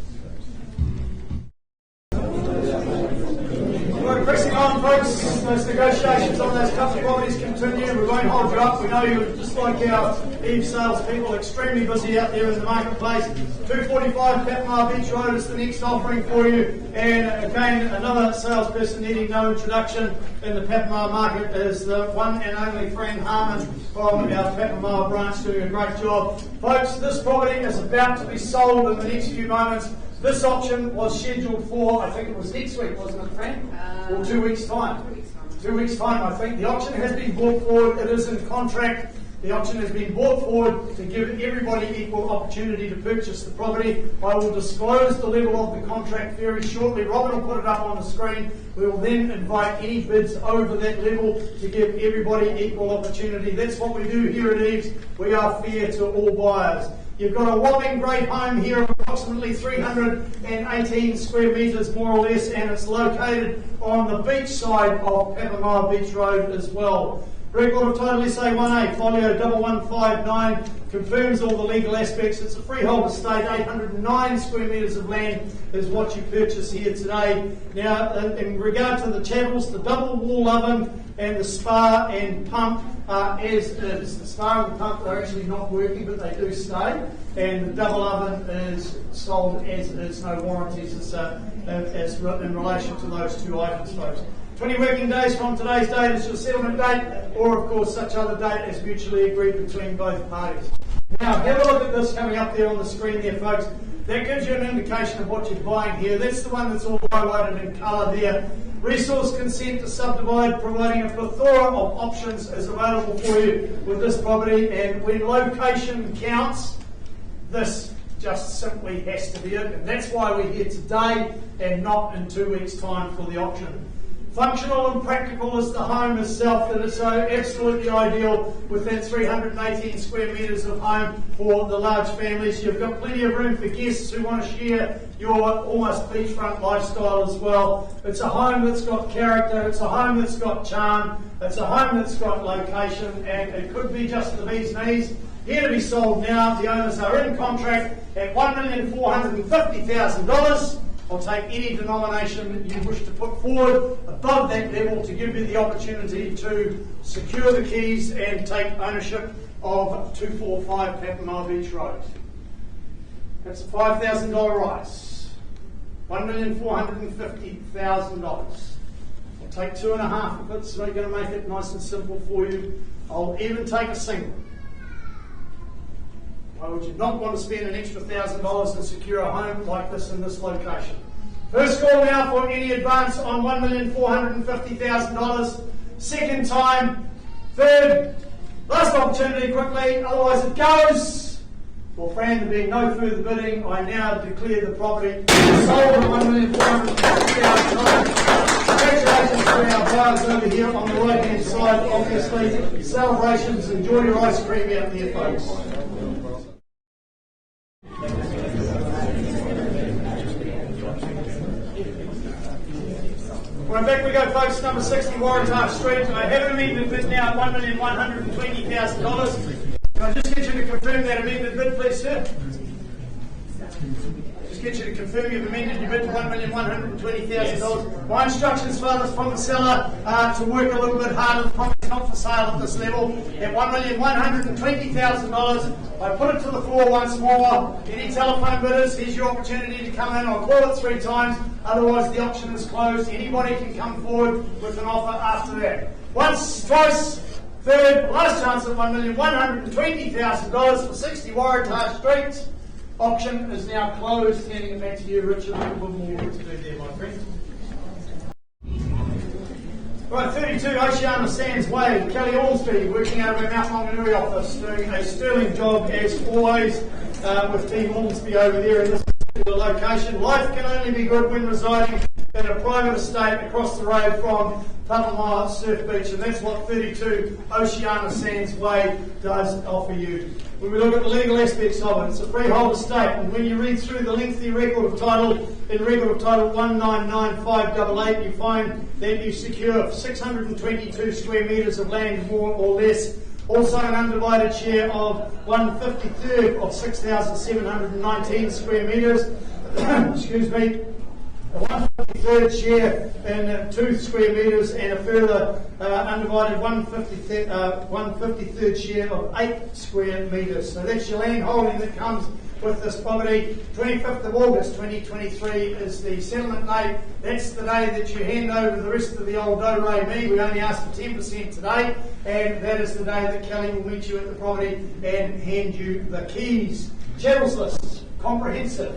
We're pressing on, folks. Those negotiations on those couple of properties continue. We won't hold you up. We know you're just like our EVES sales people, extremely busy out there in the marketplace. 245 Papamoa Beach Road is the next offering for you. And again, another salesperson needing no introduction in the Papamoa market is the one and only Fran Harmon from our Papamoa branch, doing a great job. Folks, this property is about to be sold in the next few moments. This auction was scheduled for, I think it was next week, wasn't it, Frank? Or 2 weeks' time. 2 weeks' time, I think. The auction has been brought forward. It is in contract. The auction has been brought forward to give everybody equal opportunity to purchase the property. I will disclose the level of the contract very shortly. Robin will put it up on the screen. We will then invite any bids over that level to give everybody equal opportunity. That's what we do here at EVES. We are fair to all buyers. You've got a whopping great home here of approximately 318 square metres more or less, and it's located on the beach side of Papamoa Beach Road as well. Record of title SA1A, folio 1159, confirms all the legal aspects. It's a freehold estate, 809 square metres of land is what you purchase here today. Now, in regard to the channels, the double wall oven and the spa and pump are as is. The spa and the pump are actually not working, but they do stay. And the double oven is sold as is, no warranties as in relation to those two items, folks. 20 working days from today's date is your settlement date, or of course such other date as mutually agreed between both parties. Now, have a look at this coming up there on the screen there, folks. That gives you an indication of what you're buying here. That's the one that's all highlighted in colour there. Resource consent to subdivide, providing a plethora of options is available for you with this property, and when location counts, this just simply has to be it, and that's why we're here today and not in 2 weeks' time for the auction. Functional and practical as the home itself, that is so absolutely ideal with that 318 square metres of home for the large families. You've got plenty of room for guests who want to share your almost beachfront lifestyle as well. It's a home that's got character, it's a home that's got charm, it's a home that's got location, and it could be just the bee's knees. Here to be sold now. The owners are in contract at $1,450,000. I'll take any denomination you wish to put forward above that level to give you the opportunity to secure the keys and take ownership of 245 Papamoa Beach Road. That's a $5,000 rise. $1,450,000. I'll take 2.5 of it, so I'm going to make it nice and simple for you. I'll even take a single. Why would you not want to spend an extra $1,000 and secure a home like this in this location? First call now for any advance on $1,450,000. Second time, third, last opportunity quickly, otherwise it goes. For Fran, there being no further bidding, I now declare the property sold at $1,450,000. Congratulations to our buyers over here on the right hand side, obviously. Celebrations, enjoy your ice cream out there, folks. Right, back we go, folks. Number 60 Waratah Street. I have an amendment bid now at $1,120,000. Can I just get you to confirm that amendment bid, please, sir? Just get you to confirm you've amended your bid to $1,120,000. My instructions, fathers, from the seller to work a little bit harder. The property's not for sale at this level. At $1,120,000, I put it to the floor once more. Any telephone bidders, here's your opportunity to come in. I'll call it 3 times. Otherwise, the auction is closed. Anybody can come forward with an offer after that. Once, twice, third, last chance at $1,120,000 for 60 Waratah Street. Auction is now closed. Handing it back to you, Richard. A little bit more work to do there, my friend. Right, 32 Oceana Sands Way, Kelly Ormsby, working out of our Mount Maunganui office, doing a sterling job as always with Team Ormsby over there in this particular location. Life can only be good when residing in a private estate across the road from Papamoa Surf Beach, and that's what 32 Oceana Sands Way does offer you. When we look at the legal aspects of it, it's a freehold estate, and when you read through the lengthy record of title, in record of title 199588, you find that you secure 622 square metres of land, more or less. Also an undivided share of 1/53 of 6,719 square metres. Excuse me. A 1/53rd share in 2 square metres, and a further undivided 1/53rd share of 8 square metres. So that's your land holding that comes with this property. 25th of August 2023 is the settlement date. That's the day that you hand over the rest of the old do-re-mi. We only ask for 10% today, and that is the day that Kelly will meet you at the property and hand you the keys. Chattels list, comprehensive.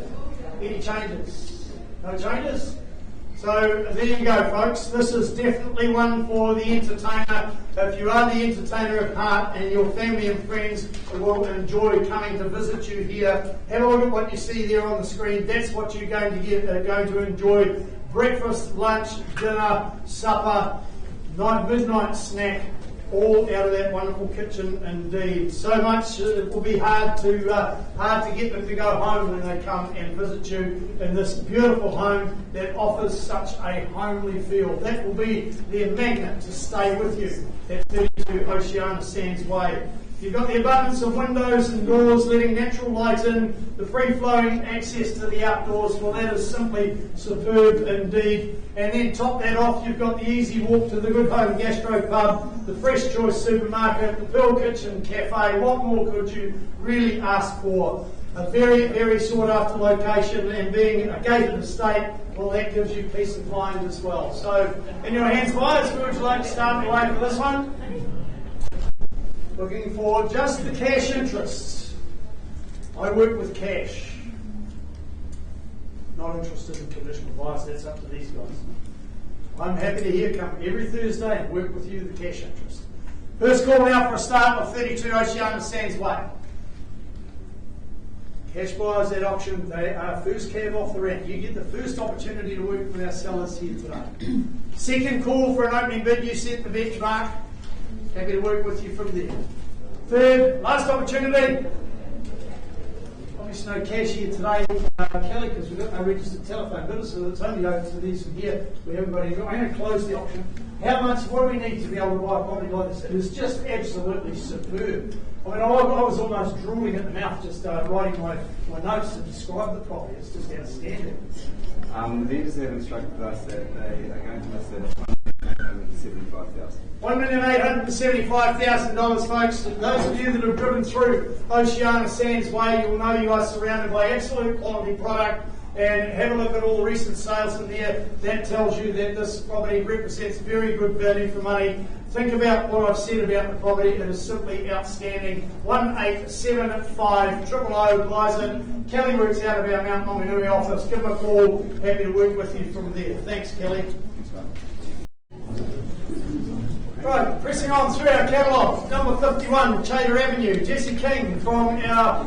Any changes? No changes? So there you go, folks. This is definitely one for the entertainer. If you are the entertainer at heart and your family and friends will enjoy coming to visit you here, have a look at what you see there on the screen. That's what you're going to get. Going to enjoy breakfast, lunch, dinner, supper, midnight snack, all out of that wonderful kitchen indeed. So much it will be hard to get them to go home when they come and visit you in this beautiful home that offers such a homely feel. That will be their magnet to stay with you at 32 Oceana Sands Way. You've got the abundance of windows and doors letting natural light in, the free-flowing access to the outdoors. Well, that is simply superb indeed. And then top that off, you've got the easy walk to the Good Home Gastro Pub, the Fresh Choice Supermarket, the Pearl Kitchen Cafe. What more could you really ask for? A very, very sought after location, and being a gated estate, well, that gives you peace of mind as well. So, in your hands, buyers, who would you like to start away for this one? Looking for just the cash interests. I work with cash. Not interested in conditional buyers, that's up to these guys. I'm happy to hear come every Thursday and work with you the cash interest. First call now for a start of 32 Oceana Sands Way. Cash buyers at auction, they are first cab off the rank. You get the first opportunity to work with our sellers here today. Second call for an opening bid, you set the benchmark. Happy to work with you from there. Third, last opportunity. Obviously no cash here today, Kelly, because we've got no registered telephone bidders, so it's only open to these from here. We haven't got any. I'm going to close the auction. How much, what do we need to be able to buy a property like this? It is just absolutely superb. I mean, I was almost drooling at the mouth just writing my notes to describe the property. It's just outstanding. The vendors have instructed us that they are going to list it at $1,875,000. $1,875,000, folks. Those of you that have driven through Oceana Sands Way, you'll know you are surrounded by absolute quality product. And have a look at all the recent sales in there. That tells you that this property represents very good value for money. Think about what I've said about the property. It is simply outstanding. 1875 000 Glyzon. Kelly works out of our Mount Maunganui office. Give him a call. Happy to work with you from there. Thanks, Kelly. Thanks, mate. Right, pressing on through our catalogue, number 51, Chater Avenue. Jesse King from our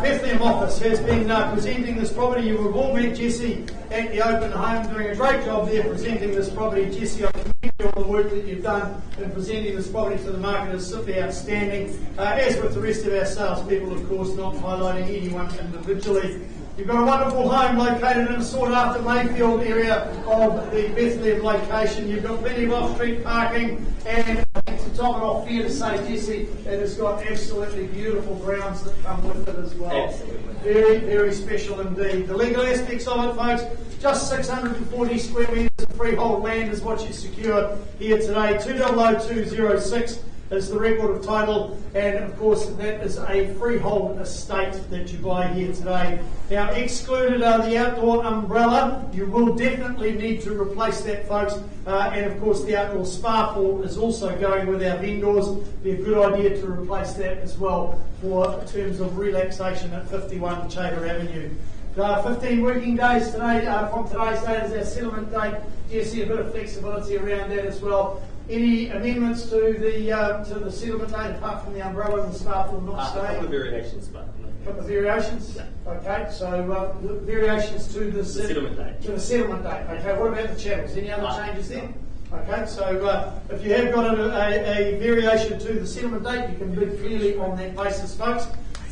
Bethlehem office has been presenting this property. You have all met Jesse at the open home, doing a great job there presenting this property. Jesse, I commend you on the work that you've done in presenting this property to the market. Is simply outstanding. As with the rest of our salespeople, of course, not highlighting anyone individually. You've got a wonderful home located in a sought after Mayfield area of the Bethlehem location. You've got plenty of off-street parking, and I think to top it off, fair to say, Jesse, it has got absolutely beautiful grounds that come with it as well. Absolutely. Very, very special indeed. The legal aspects of it, folks, just 640 square metres of freehold land is what you secure here today. 200206 is the record of title, and of course that is a freehold estate that you buy here today. Now, excluded are the outdoor umbrella. You will definitely need to replace that, folks, and of course the outdoor spa pool is also going with our vendors. Be a good idea to replace that as well for terms of relaxation at 51 Chater Avenue. 15 working days today, from today's date is our settlement date. Jesse, a bit of flexibility around that as well. Any amendments to the settlement date apart from the umbrella and the staff will not stay? A couple of variations, but Couple of variations? Yeah. Okay, so variations to the settlement date. To the settlement date. Okay, what about the channels? Any other changes there? Okay, so if you have got a variation to the settlement date, you can bid clearly on that basis, folks.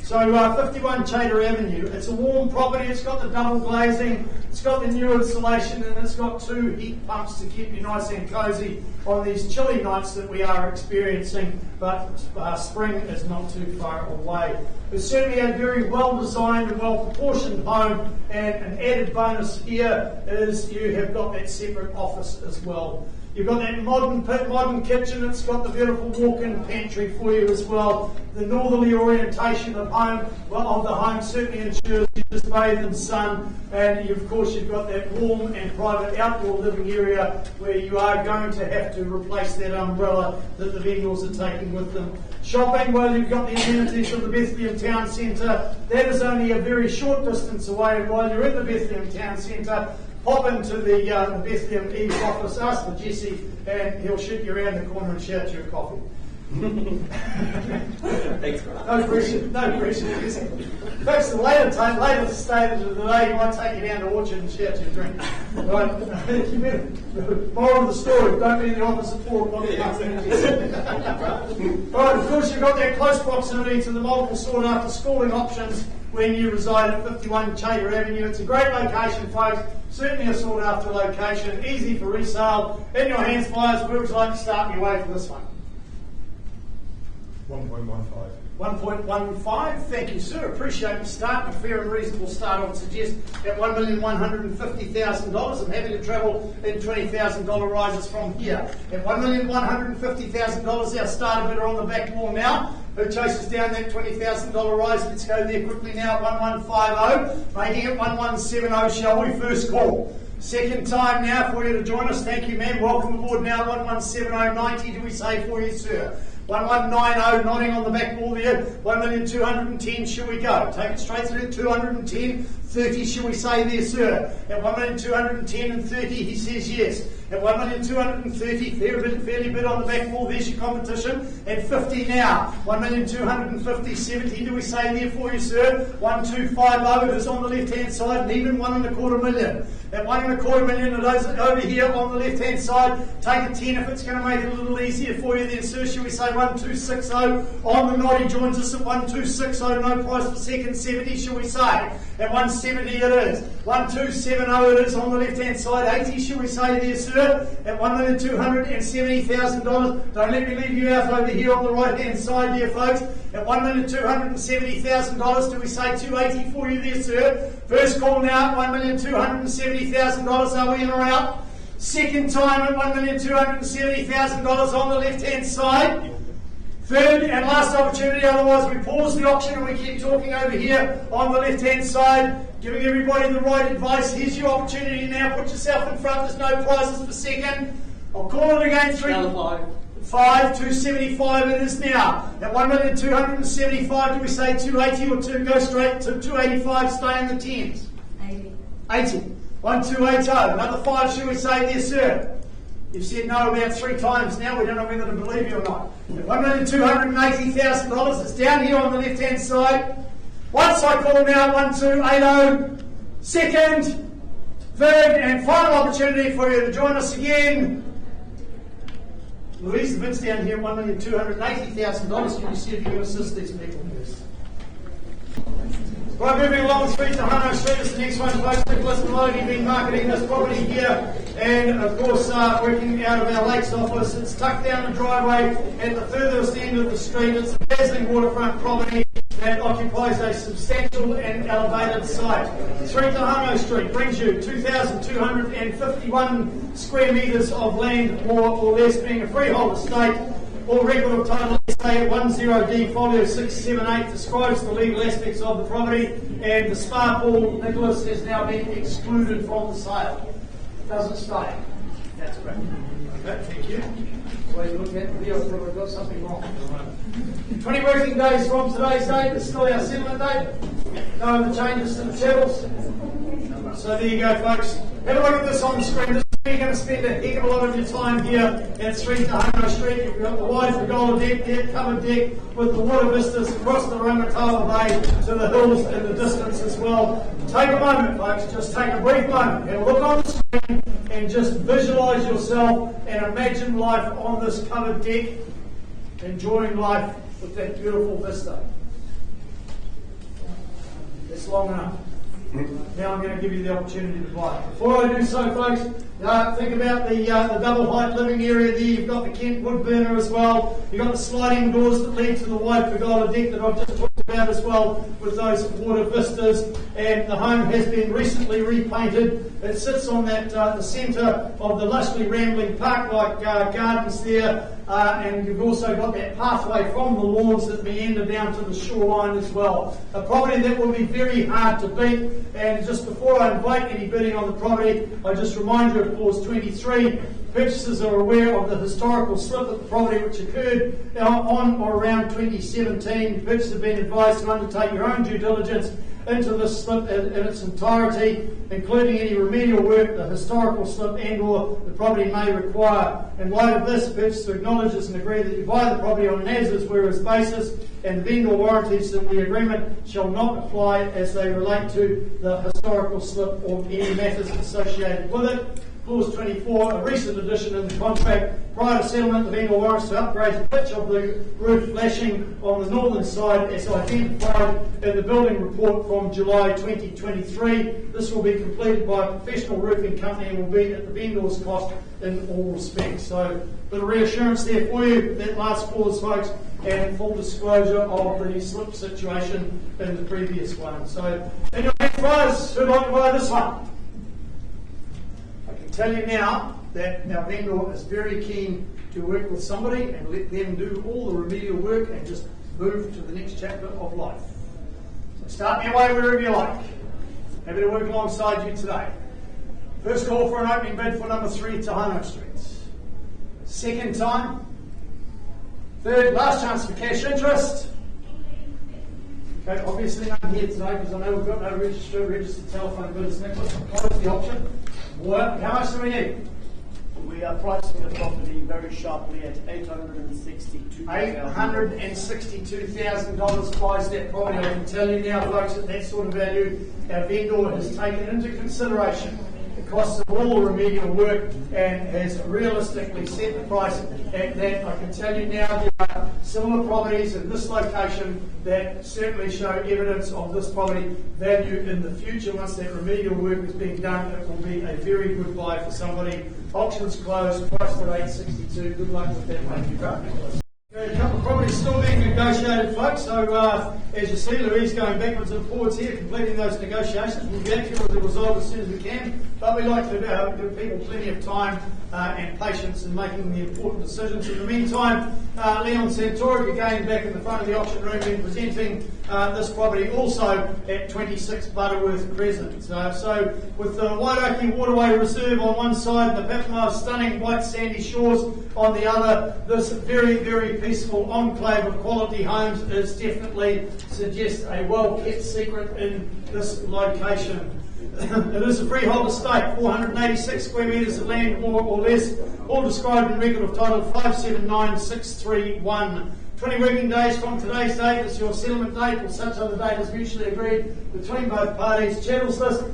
So 51 Chater Avenue, it's a warm property, it's got the double glazing, it's got the new insulation, and it's got 2 heat pumps to keep you nice and cosy on these chilly nights that we are experiencing, but spring is not too far away. It's certainly a very well designed and well proportioned home, and an added bonus here is you have got that separate office as well. You've got that modern kitchen, it's got the beautiful walk-in pantry for you as well. The northerly orientation of the home certainly ensures you just bathe in sun, and of course you've got that warm and private outdoor living area where you are going to have to replace that umbrella that the vendors are taking with them. Shopping, well, you've got the amenities of the Bethlehem Town Centre. That is only a very short distance away, and while you're in the Bethlehem Town Centre, pop into the Bethlehem EVES office, ask for Jesse, and he'll shoot you around the corner and shout you a coffee. Thanks, bro. No pressure. Folks, the later stage of the day, he might take you down to Orchard and shout you a drink. Right. Moral of the story, don't be in the office at 4 o'clock in the afternoon. Right, of course, you've got that close proximity to the multiple sought after schooling options when you reside at 51 Chater Avenue. It's a great location, folks. Certainly a sought after location, easy for resale. In your hands, buyers, where would you like to start your way for this one? 1.15. 1.15, thank you, sir. Appreciate you starting a fair and reasonable start. I would suggest at $1,150,000. I'm happy to travel in $20,000 rises from here. At $1,150,000, our starter bidder on the back wall now, who chases down that $20,000 rise. Let's go there quickly now at 1150, making it 1170, shall we? First call. Second time now for you to join us. Thank you, ma'am. Welcome aboard now. 1170.90, do we say for you, sir? 1190, nodding on the back wall there. 1,210,000, shall we go? Take it straight through. 210,30, shall we say there, sir? At 1,210,30, he says yes. At 1,230,000, fairly bit on the back wall. There's your competition. At 50 now. 1,250,000, 70, do we say there for you, sir? 1,250 is on the left-hand side, and even 1.25 million. At 1.25 million of those over here on the left-hand side, take a 10 if it's going to make it a little easier for you then, sir. Shall we say 1,260 on the nod? He joins us at 1,260, no price for second. 70, shall we say? At 170 it is. 1,270 it is on the left-hand side. 80, shall we say there, sir? At $1,270,000. Don't let me leave you out over here on the right-hand side there, folks. At $1,270,000, do we say 280 for you there, sir? First call now at $1,270,000. Are we in or out? Second time at $1,270,000 on the left-hand side. Third and last opportunity, otherwise we pause the auction and we keep talking over here on the left-hand side, giving everybody the right advice. Here's your opportunity now. Put yourself in front. There's no prizes for second. I'll call it again. 275 it is now. At 1,275, do we say 280 or go straight to 285, stay in the 10s? 80. 1,280. Another 5, shall we say there, sir? You've said no about 3 times now. We don't know whether to believe you or not. At $1,280,000, it's down here on the left-hand side. Once I call now, 1,280. Second, third, and final opportunity for you to join us again. Louise, the bid's down here at $1,280,000. Can you see if you can assist these people? Right, moving along through to Ohauiti Street is the next one. Folks, Nicholas and Logie been marketing this property here, and of course working out of our Lakes office. It's tucked down the driveway at the furthest end of the street. It's a dazzling waterfront property that occupies a substantial and elevated site. Through to Ohauiti Street brings you 2,251 square metres of land, more or less, being a freehold estate. All record of title SA 10D folio 678 describes the legal aspects of the property, and the spa pool, Nicholas, has now been excluded from the sale. Doesn't stay. That's great. Okay, thank you. Always look at the video, I've probably got something wrong. 20 working days from today's date, it's still our settlement date. No other changes to the tables. So there you go, folks. Have a look at this on the screen. You're going to spend a heck of a lot of your time here at Ohauiti Street. You've got the wide pergola deck there, covered deck with the water vistas across the Waratah Bay to the hills in the distance as well. Take a moment, folks, just take a brief moment and look on the screen and just visualise yourself and imagine life on this covered deck, enjoying life with that beautiful vista. It's long enough. Now I'm going to give you the opportunity to buy. Before I do so, folks, think about the double height living area there. You've got the Kent wood burner as well. You've got the sliding doors that lead to the wide pergola deck that I've just talked about as well, with those water vistas. And the home has been recently repainted. It sits on that the centre of the lushly rambling park-like gardens there. And you've also got that pathway from the lawns that meander down to the shoreline as well. A property that will be very hard to beat. And just before I invite any bidding on the property, I just remind you of clause 23. Purchasers are aware of the historical slip of the property which occurred on or around 2017. Purchasers have been advised to undertake your own due diligence into this slip in its entirety, including any remedial work the historical slip and or the property may require. In light of this, purchaser acknowledges and agrees that you buy the property on an as-is basis, and vendor warranties in the agreement shall not apply as they relate to the historical slip or any matters associated with it. Clause 24, a recent addition in the contract. Prior to settlement, the vendor warrants to upgrade the pitch of the roof flashing on the northern side as identified in the building report from July 2023. This will be completed by a professional roofing company and will be at the vendor's cost in all respects. So, a bit of reassurance there for you, that last clause, folks, and full disclosure of the slip situation in the previous one. So, in your hands, guys, who'd like to buy this one? I can tell you now that our vendor is very keen to work with somebody and let them do all the remedial work and just move to the next chapter of life. So start me away wherever you like. Happy to work alongside you today. First call for an opening bid for number 3, Oceana Street. Second time. Third, last chance for cash interest. Okay, obviously none here today because I know we've got no registered telephone bidders. Nicholas, close the option. What? How much do we need? We are pricing the property very sharply at $862,000. $862,000 buys that property. I can tell you now, folks, at that sort of value, our vendor has taken into consideration the costs of all the remedial work and has realistically set the price at that. I can tell you now there are similar properties in this location that certainly show evidence of this property value in the future. Once that remedial work is being done, it will be a very good buy for somebody. Auctions closed, priced at $862,000. Good luck with that one. Thank you very much. A couple of properties still being negotiated, folks. So, as you see, Louise going backwards and forwards here, completing those negotiations. We'll get to the result as soon as we can. But we like to give people plenty of time and patience in making the important decisions. In the meantime, Leon Santori again back in the front of the auction room and presenting this property also at 26 Butterworth Crescent. So with the Wairaki Waterway Reserve on one side, the Papamoa stunning white sandy shores on the other, this very, very peaceful enclave of quality homes is definitely suggests a well-kept secret in this location. It is a freehold estate, 486 square metres of land, more or less, all described in record of title 579631. 20 working days from today's date is your settlement date, or such other date is mutually agreed between both parties. Chattels list,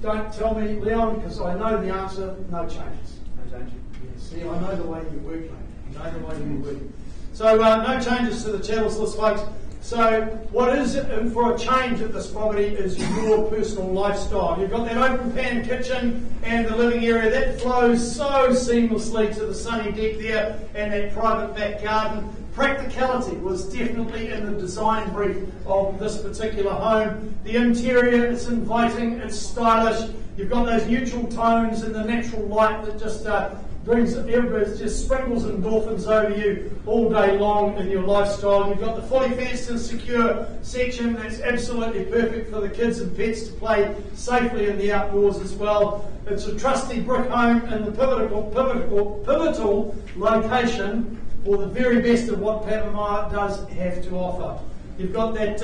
don't tell me, Leon, because I know the answer, no changes. No changes. See, I know the way you work, mate. I know the way you work. So, no changes to the chattels list, folks. So, what is for a change at this property is your personal lifestyle. You've got that open pan kitchen and the living area that flows so seamlessly to the sunny deck there and that private back garden. Practicality was definitely in the design brief of this particular home. The interior, it's inviting, it's stylish. You've got those neutral tones and the natural light that just just sprinkles endorphins over you all day long in your lifestyle. You've got the fully fenced and secure section that's absolutely perfect for the kids and pets to play safely in the outdoors as well. It's a trusty brick home in the pivotal location for the very best of what Papamoa does have to offer. You've got that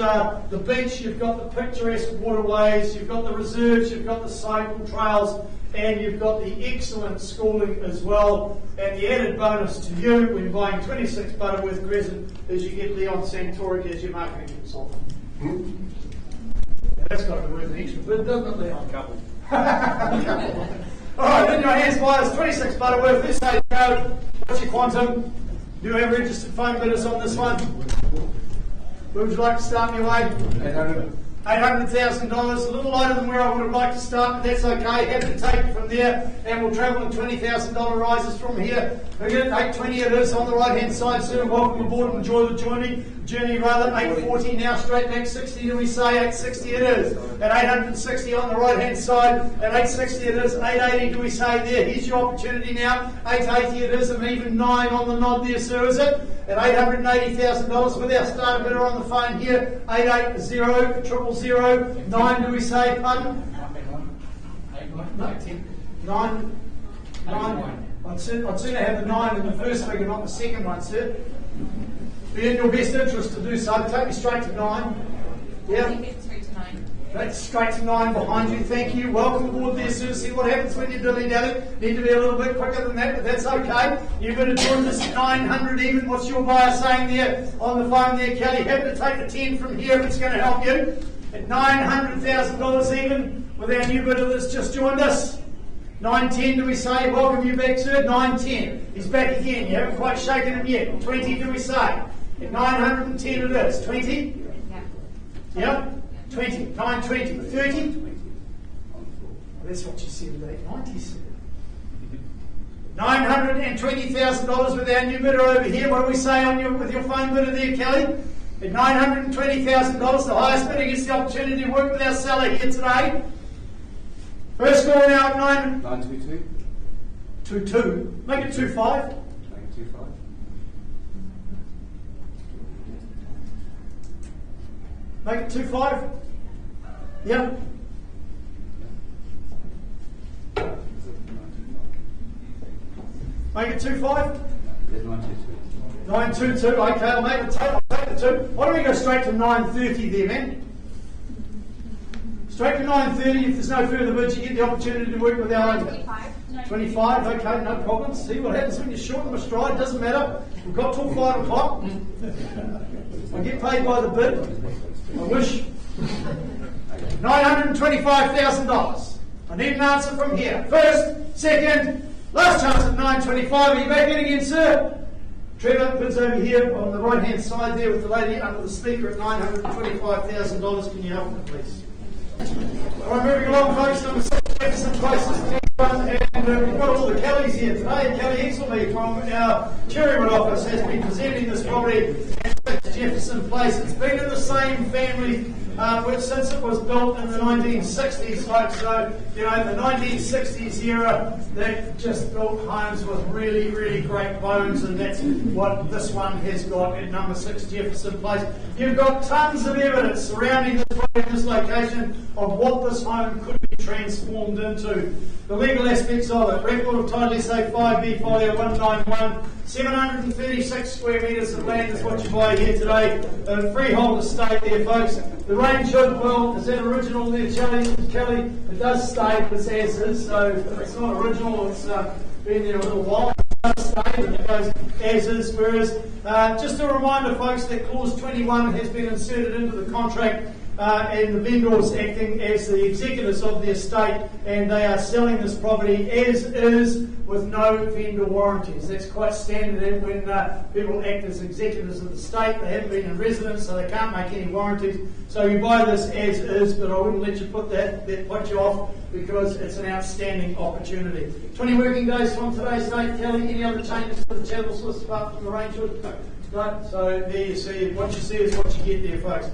the beach, you've got the picturesque waterways, you've got the reserves, you've got the cycle trails, and you've got the excellent schooling as well. And the added bonus to you when buying 26 Butterworth Crescent is you get Leon Santori as your marketing consultant. That's got to be worth an extra bit, doesn't it, Leon? Couple. All right, in your hands, buyers, 26 Butterworth. Let's say go. What's your quantum? Do you have registered phone bidders on this one? Where would you like to start me away? $800,000, a little lighter than where I would have liked to start, but that's okay. Happy to take it from there, and we'll travel in $20,000 rises from here. Again, $820 it is on the right hand side, sir. Welcome aboard and enjoy the journey. Rather, $840 now, straight back 60. Do we say $860 it is? At $860 on the right hand side, at $860 it is. $880 do we say there? Here's your opportunity now. $880 it is, and even 9 on the nod there, sir, is it? At $880,000 with our starter bidder on the phone here. 880 000 9 do we say? Pardon? 9. I'd sooner have the 9 in the first figure, not the second one, sir. Be in your best interest to do so. Take me straight to 9. Yeah. That's straight to 9 behind you. Thank you. Welcome aboard there, sir. See what happens when you dilly-dally. Need to be a little bit quicker than that, but that's okay. You're going to join this 900 even. What's your buyer saying there on the phone there, Kelly? Happy to take the 10 from here if it's going to help you. At $900,000 even with our new bidder that's just joined us. 910, do we say? Welcome you back, sir. 910. He's back again. You haven't quite shaken him yet. 20, do we say? At 910 it is. 20? Yeah? 20. 920. 30? That's what you said at 890, sir. $920,000 with our new bidder over here. What do we say on with your phone bidder there, Kelly? At $920,000, the highest bidder gets the opportunity to work with our seller here today. First call now at 922. 22. Make it 25. 925. Make it 25. Yep. Make it 25. 922. Okay, I'll make the 2. Why don't we go straight to 930 there, man? Straight to 930. If there's no further bids, you get the opportunity to work with our own. 25. Okay, no problem. See what happens when you shorten my stride. Doesn't matter. We've got till 5 o'clock. I get paid by the bid. I wish. $925,000. I need an answer from here. First, second, last chance at 925. Are you back in again, sir? Trevor, bids over here on the right-hand side there with the lady under the speaker at $925,000. Can you help me, please? All right, moving along, folks. Number 6, Jefferson Place is the next one, and we've got all the Kellys here today. Kelly Hexelby from our Cherrywood office has been presenting this property at Jefferson Place. It's been in the same family since it was built in the 1960s, folks. So, you know, the 1960s era, they just built homes with really, really great bones, and that's what this one has got at number 6 Jefferson Place. You've got tons of evidence surrounding this property and this location of what this home could be transformed into. The legal aspects of it: record of title SA 5B folio 191, 736 square metres of land is what you buy here today. A freehold estate there, folks. The range hood, well, is that original there, Kelly? It does stay, but it's as is, so it's not original, it's been there a little while. It does stay, but it goes as is. Whereas, just a reminder, folks, that clause 21 has been inserted into the contract. And the vendors acting as the executors of the estate, and they are selling this property as is with no vendor warranties. That's quite standard when people act as executors of the estate. They haven't been in residence, so they can't make any warranties. So you buy this as is, but I wouldn't let you put put you off, because it's an outstanding opportunity. 20 working days from today's date. Kelly, any other changes to the channel list apart from the range hood? No. So there you see, what you see is what you get there, folks.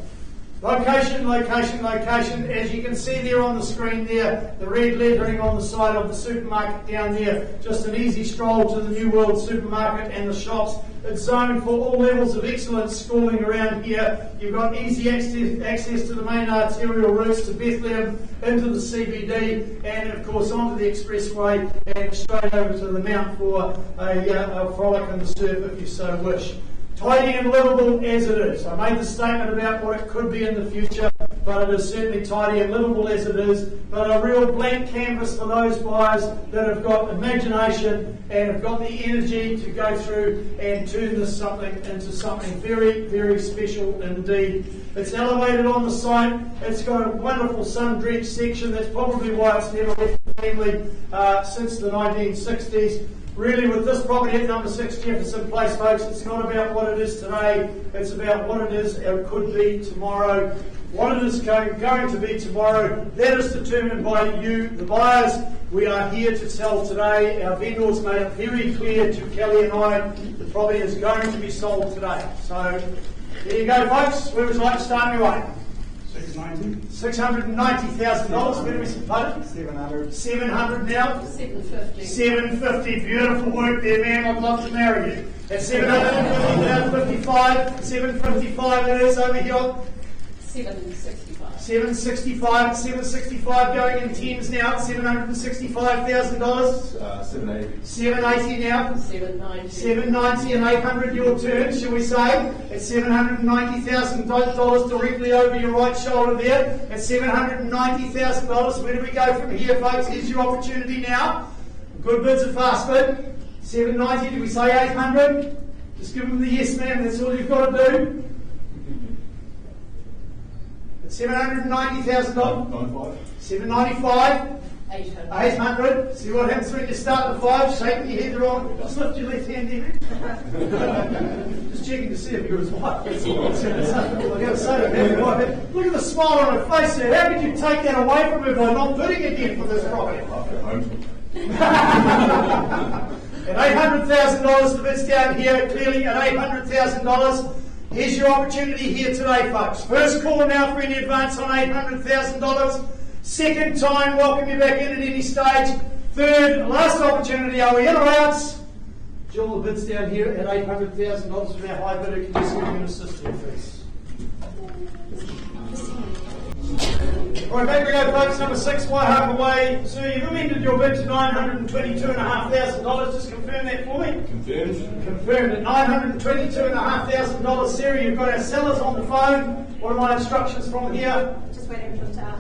Location, location, location. As you can see there on the screen there, the red lettering on the side of the supermarket down there. Just an easy stroll to the New World supermarket and the shops. It's zoned for all levels of excellent schooling around here. You've got easy access to the main arterial routes to Bethlehem, into the CBD, and of course onto the expressway and straight over to the Mount for a frolic in the surf if you so wish. Tidy and livable as it is. I made the statement about what it could be in the future, but it is certainly tidy and livable as it is, but a real blank canvas for those buyers that have got imagination and have got the energy to go through and turn this into something very, very special indeed. It's elevated on the site. It's got a wonderful sun-drenched section. That's probably why it's never left the family since the 1960s. Really, with this property at number 6 Jefferson Place, folks, it's not about what it is today, it's about what it is or could be tomorrow. What it is going to be tomorrow, that is determined by you, the buyers. We are here to sell today. Our vendors made it very clear to Kelly and I, the property is going to be sold today. So, there you go, folks. Where would you like to start me away? $690,000. Where do we put it? 700. 700 now? 750. 750. Beautiful work there, man. I'd love to marry you. At 755. 755 it is over here. 765. 765. 765 going in tens now. $765,000. 780. 780 now. 790. 790 and 800 your turn, shall we say? At $790,000 directly over your right shoulder there. At $790,000. Where do we go from here, folks? Here's your opportunity now. Good bid's a fast bid. 790, do we say 800? Just give them the yes, ma'am. That's all you've got to do. At $790,000. 795. 800. 800. See what happens when you start at 5, shaking your head the wrong. Just lift your left hand, David. Just checking to see if you're his wife. That's all I was going to say. I was going to say to him, look at the smile on her face there. How could you take that away from her by not bidding again for this property? At $800,000, the bid's down here, clearly at $800,000. Here's your opportunity here today, folks. First call now for any advance on $800,000. Second time, welcome you back in at any stage. Third, last opportunity, are we in or out? Jill, the bid's down here at $800,000 from our high bidder. Can you just give me an assistant, please? Alright, back we go, folks. Number 6, Waratah Way. Sir, you've amended your bid to $922,500. Just confirm that for me. Confirmed. Confirmed at $922,500. Sarah, you've got our sellers on the phone. What are my instructions from here? Just waiting for them to ask.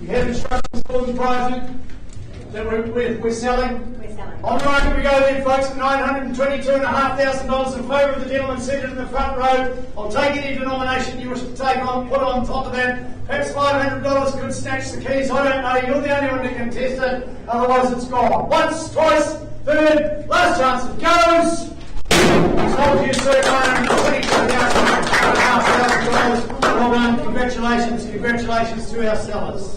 You have instructions for them prior to that we're selling? We're selling. On the right, we go then, folks, at $922,500 in favour of the gentleman seated in the front row. I'll take any denomination you wish to take on, put on top of that. Perhaps $500 could snatch the keys. I don't know. You're the only one to contest it. Otherwise, it's gone. Once, twice, third, last chance. It goes. Sold you, sir, $922,500. Well done. Congratulations. Congratulations to our sellers.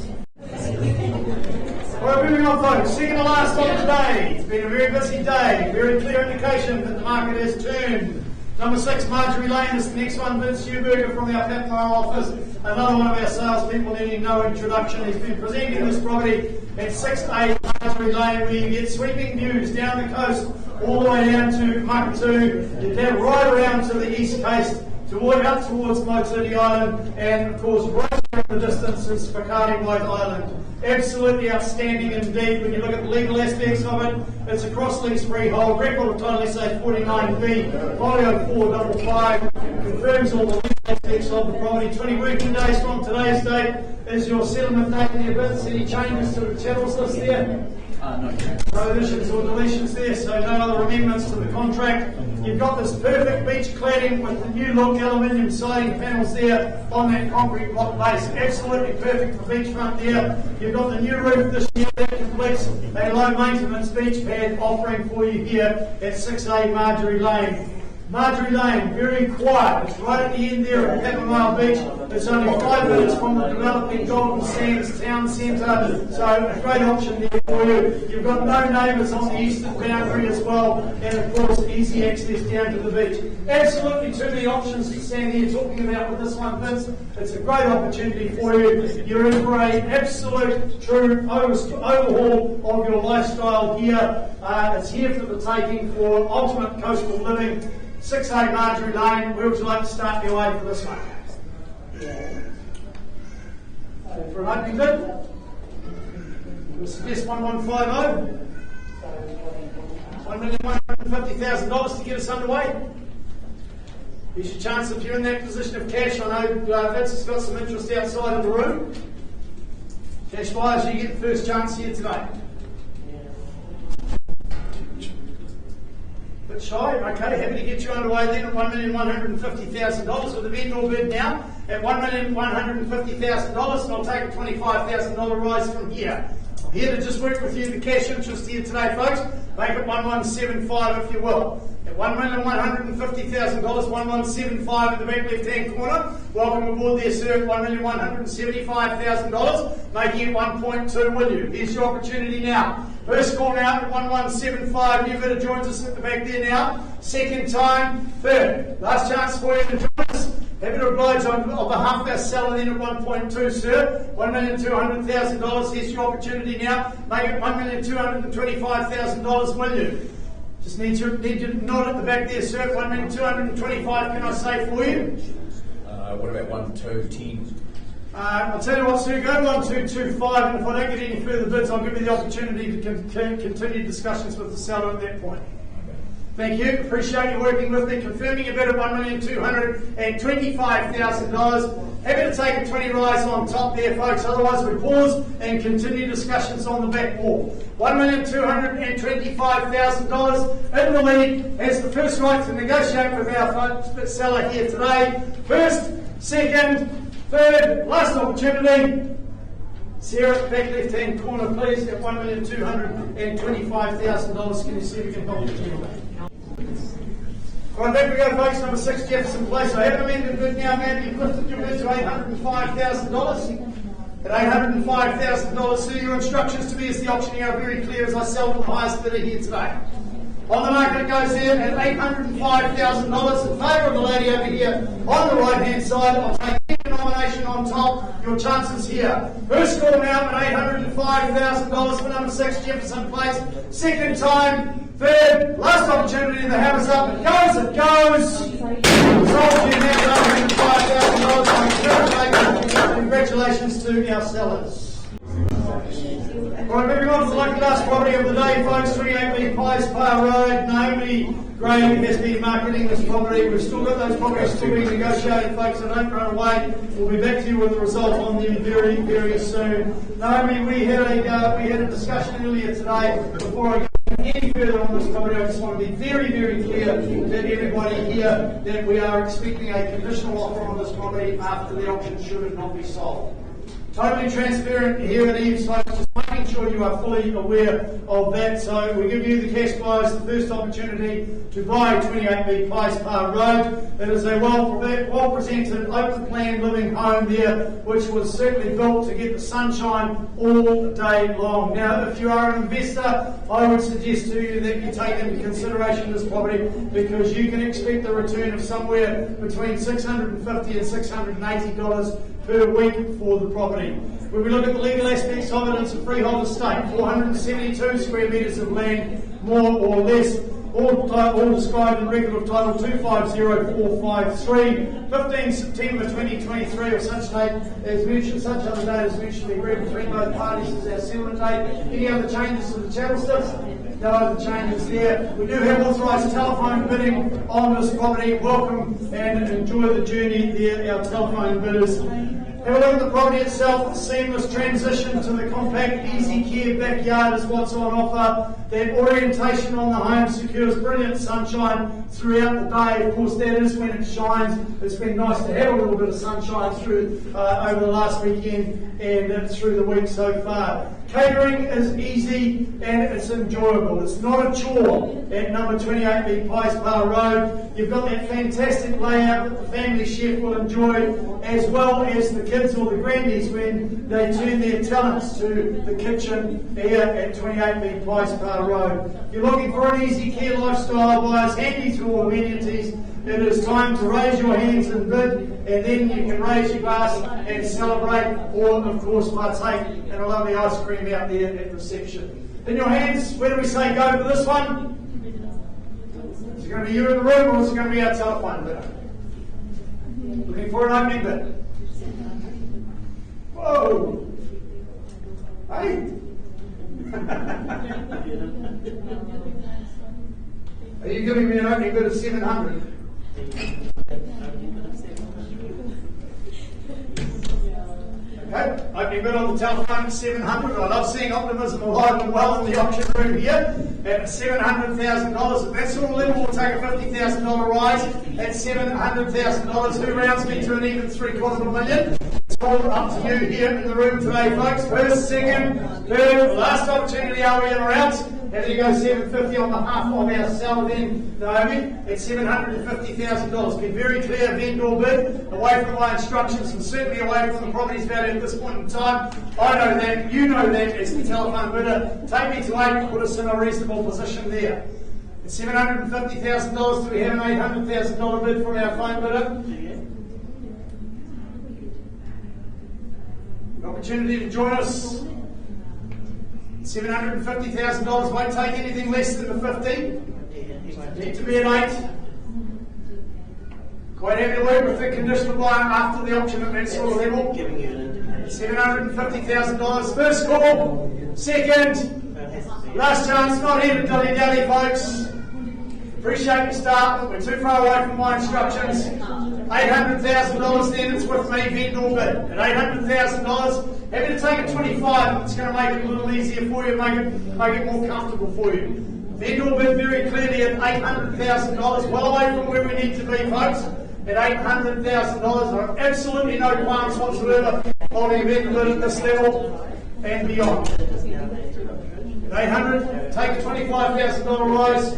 Alright, moving on, folks. Second to last on today. It's been a very busy day. Very clear indication that the market has turned. Number 6, Marjorie Lane is the next one. Vince Huberger from our Papamoa office. Another one of our salespeople needing no introduction. He's been presenting this property at 6A Marjorie Lane, where you get sweeping views down the coast, all the way down to Makatu. You get right around to the east coast, up towards Motuti Island, and of course, right in the distance is Whakaari White Island. Absolutely outstanding indeed. When you look at the legal aspects of it, it's a cross-lease freehold. Record of title SA 49B, folio 455, confirms all the legal aspects of the property. 20 working days from today's date is your settlement date in your bids. Any changes to the chattels list there? No. No additions or deletions there, so no other amendments to the contract. You've got this perfect beach cladding with the new look aluminium siding panels there on that concrete block base. Absolutely perfect for beachfront there. You've got the new roof this year that completes a low maintenance beach pad offering for you here at 6A Marjorie Lane. Marjorie Lane, very quiet. It's right at the end there at Papamoa Beach. It's only 5 minutes from the developing Golden Sands town centre, so a great option there for you. You've got no neighbours on the eastern boundary as well, and of course easy access down to the beach. Absolutely too many options to stand here talking about with this one, Vince. It's a great opportunity for you. You're in for an absolute, true overhaul of your lifestyle here. It's here for the taking for ultimate coastal living. 6A Marjorie Lane, where would you like to start your way for this one? For an opening bid? We'll suggest 1150. $1,150,000 to get us underway. Here's your chance if you're in that position of cash. I know Vince has got some interest outside of the room. Cash buyers, you get the first chance here today. Bit shy, okay, happy to get you underway then at $1,150,000 with the vendor bid now at $1,150,000, and I'll take a $25,000 rise from here. I'm here to just work with you the cash interest here today, folks. Make it $1,175 if you will. At $1,150,000, $1,175 in the back left-hand corner. Welcome aboard there, sir, at $1,175,000, making it 1.2, will you? Here's your opportunity now. First call now at 1175. New bidder joins us at the back there now. Second time, third. Last chance for you to join us. Happy to oblige on behalf of our seller then at 1.2, sir. $1,200,000. Here's your opportunity now. Make it $1,225,000, will you? Just need you to nod at the back there, sir. $1,225,000, can I say for you? What about 1,210? I'll tell you what, sir, go to 1225, and if I don't get any further bids, I'll give you the opportunity to continue discussions with the seller at that point. Thank you. Appreciate you working with me. Confirming a bid of $1,225,000. Happy to take a 20 rise on top there, folks. Otherwise, we pause and continue discussions on the back wall. $1,225,000 in the lead has the first right to negotiate with our seller here today. First, second, Third, last opportunity. Sarah, back left-hand corner, please, at $1,225,000. Can you see if we can help you? Right, back we go, folks. Number 6, Jefferson Place. I have amended bid now, man. You've lifted your bid to $805,000. At $805,000, so your instructions to me as the auctioneer are very clear as I sell to the highest bidder here today. On the market it goes in at $805,000 in favour of the lady over here on the right hand side. I'll take any nomination on top. Your chances here. First call now at $805,000 for number 6 Jefferson Place. Second time. Third, last opportunity to have us up. It goes, it goes. Sold to you now at $805,000. Congratulations to our sellers. Right, moving on to the lucky last property of the day, folks. 28B Pies Par Road. Naomi Gray has been marketing this property. We've still got those properties still being negotiated, folks, so don't run away. We'll be back to you with the result on them very, very soon. Naomi, we had a discussion earlier today. Before I go any further on this property, I just want to be very, very clear that everybody here that we are expecting a conditional offer on this property after the auction should it not be sold. Totally transparent here at EVES, folks, just making sure you are fully aware of that. So we give you the cash buyers the first opportunity to buy 28B Pies Par Road. It is a well presented, open plan living home there, which was certainly built to get the sunshine all day long. Now, if you are an investor, I would suggest to you that you take into consideration this property because you can expect a return of somewhere between $650 and $680 per week for the property. When we look at the legal aspects of it, it's a freehold estate, 472 square metres of land, more or less, all described in record of title 250453, 15 September 2023, or such other date as mutually agreed between both parties as our settlement date. Any other changes to the chattel slips? No other changes there. We do have authorised telephone bidding on this property. Welcome and enjoy the journey there, our telephone bidders. Have a look at the property itself. Seamless transition to the compact, easy care backyard is what's on offer. That orientation on the home secures brilliant sunshine throughout the day. Of course, that is when it shines. It's been nice to have a little bit of sunshine through over the last weekend and through the week so far. Catering is easy and it's enjoyable. It's not a chore at number 28B Pies Par Road. You've got that fantastic layout that the family chef will enjoy, as well as the kids or the grandies when they turn their talents to the kitchen here at 28B Pies Par Road. If you're looking for an easy care lifestyle, buyers handy through all amenities, it is time to raise your hands and bid, and then you can raise your glass and celebrate, or of course partake in a lovely ice cream out there at reception. In your hands, where do we say go for this one? Is it going to be you in the room, or is it going to be our telephone bidder? Looking for an opening bid. Whoa! Hey! Are you giving me an opening bid of 700? Okay, opening bid on the telephone at 700. I love seeing optimism alive and well in the auction room here at $700,000. At that sort of level, we'll take a $50,000 rise at $700,000. Who rounds me to an even $750,000? It's all up to you here in the room today, folks. First, second, third, last opportunity. Are we in or out? How do you go 750 on behalf of our seller then, Naomi, at $750,000? Be very clear, vendor bid, away from my instructions and certainly away from the property's value at this point in time. I know that, you know that as the telephone bidder. Take me to 8, put us in a reasonable position there. At $750,000, do we have an $800,000 bid from our phone bidder? An opportunity to join us. $750,000 won't take anything less than the 50. Need to be at 8. Quite happy to work with the conditional buyer after the auction at that sort of level. $750,000. First call. Second. Last chance. Not here to dilly-dally, folks. Appreciate your start, but we're too far away from my instructions. $800,000 then, it's with me, vendor bid. At $800,000, happy to take a 25. It's going to make it a little easier for you, make it more comfortable for you. Vendor bid very clearly at $800,000, well away from where we need to be, folks. at $800,000. I have absolutely no qualms whatsoever holding event at this level and beyond. At 800, take a $25,000 rise.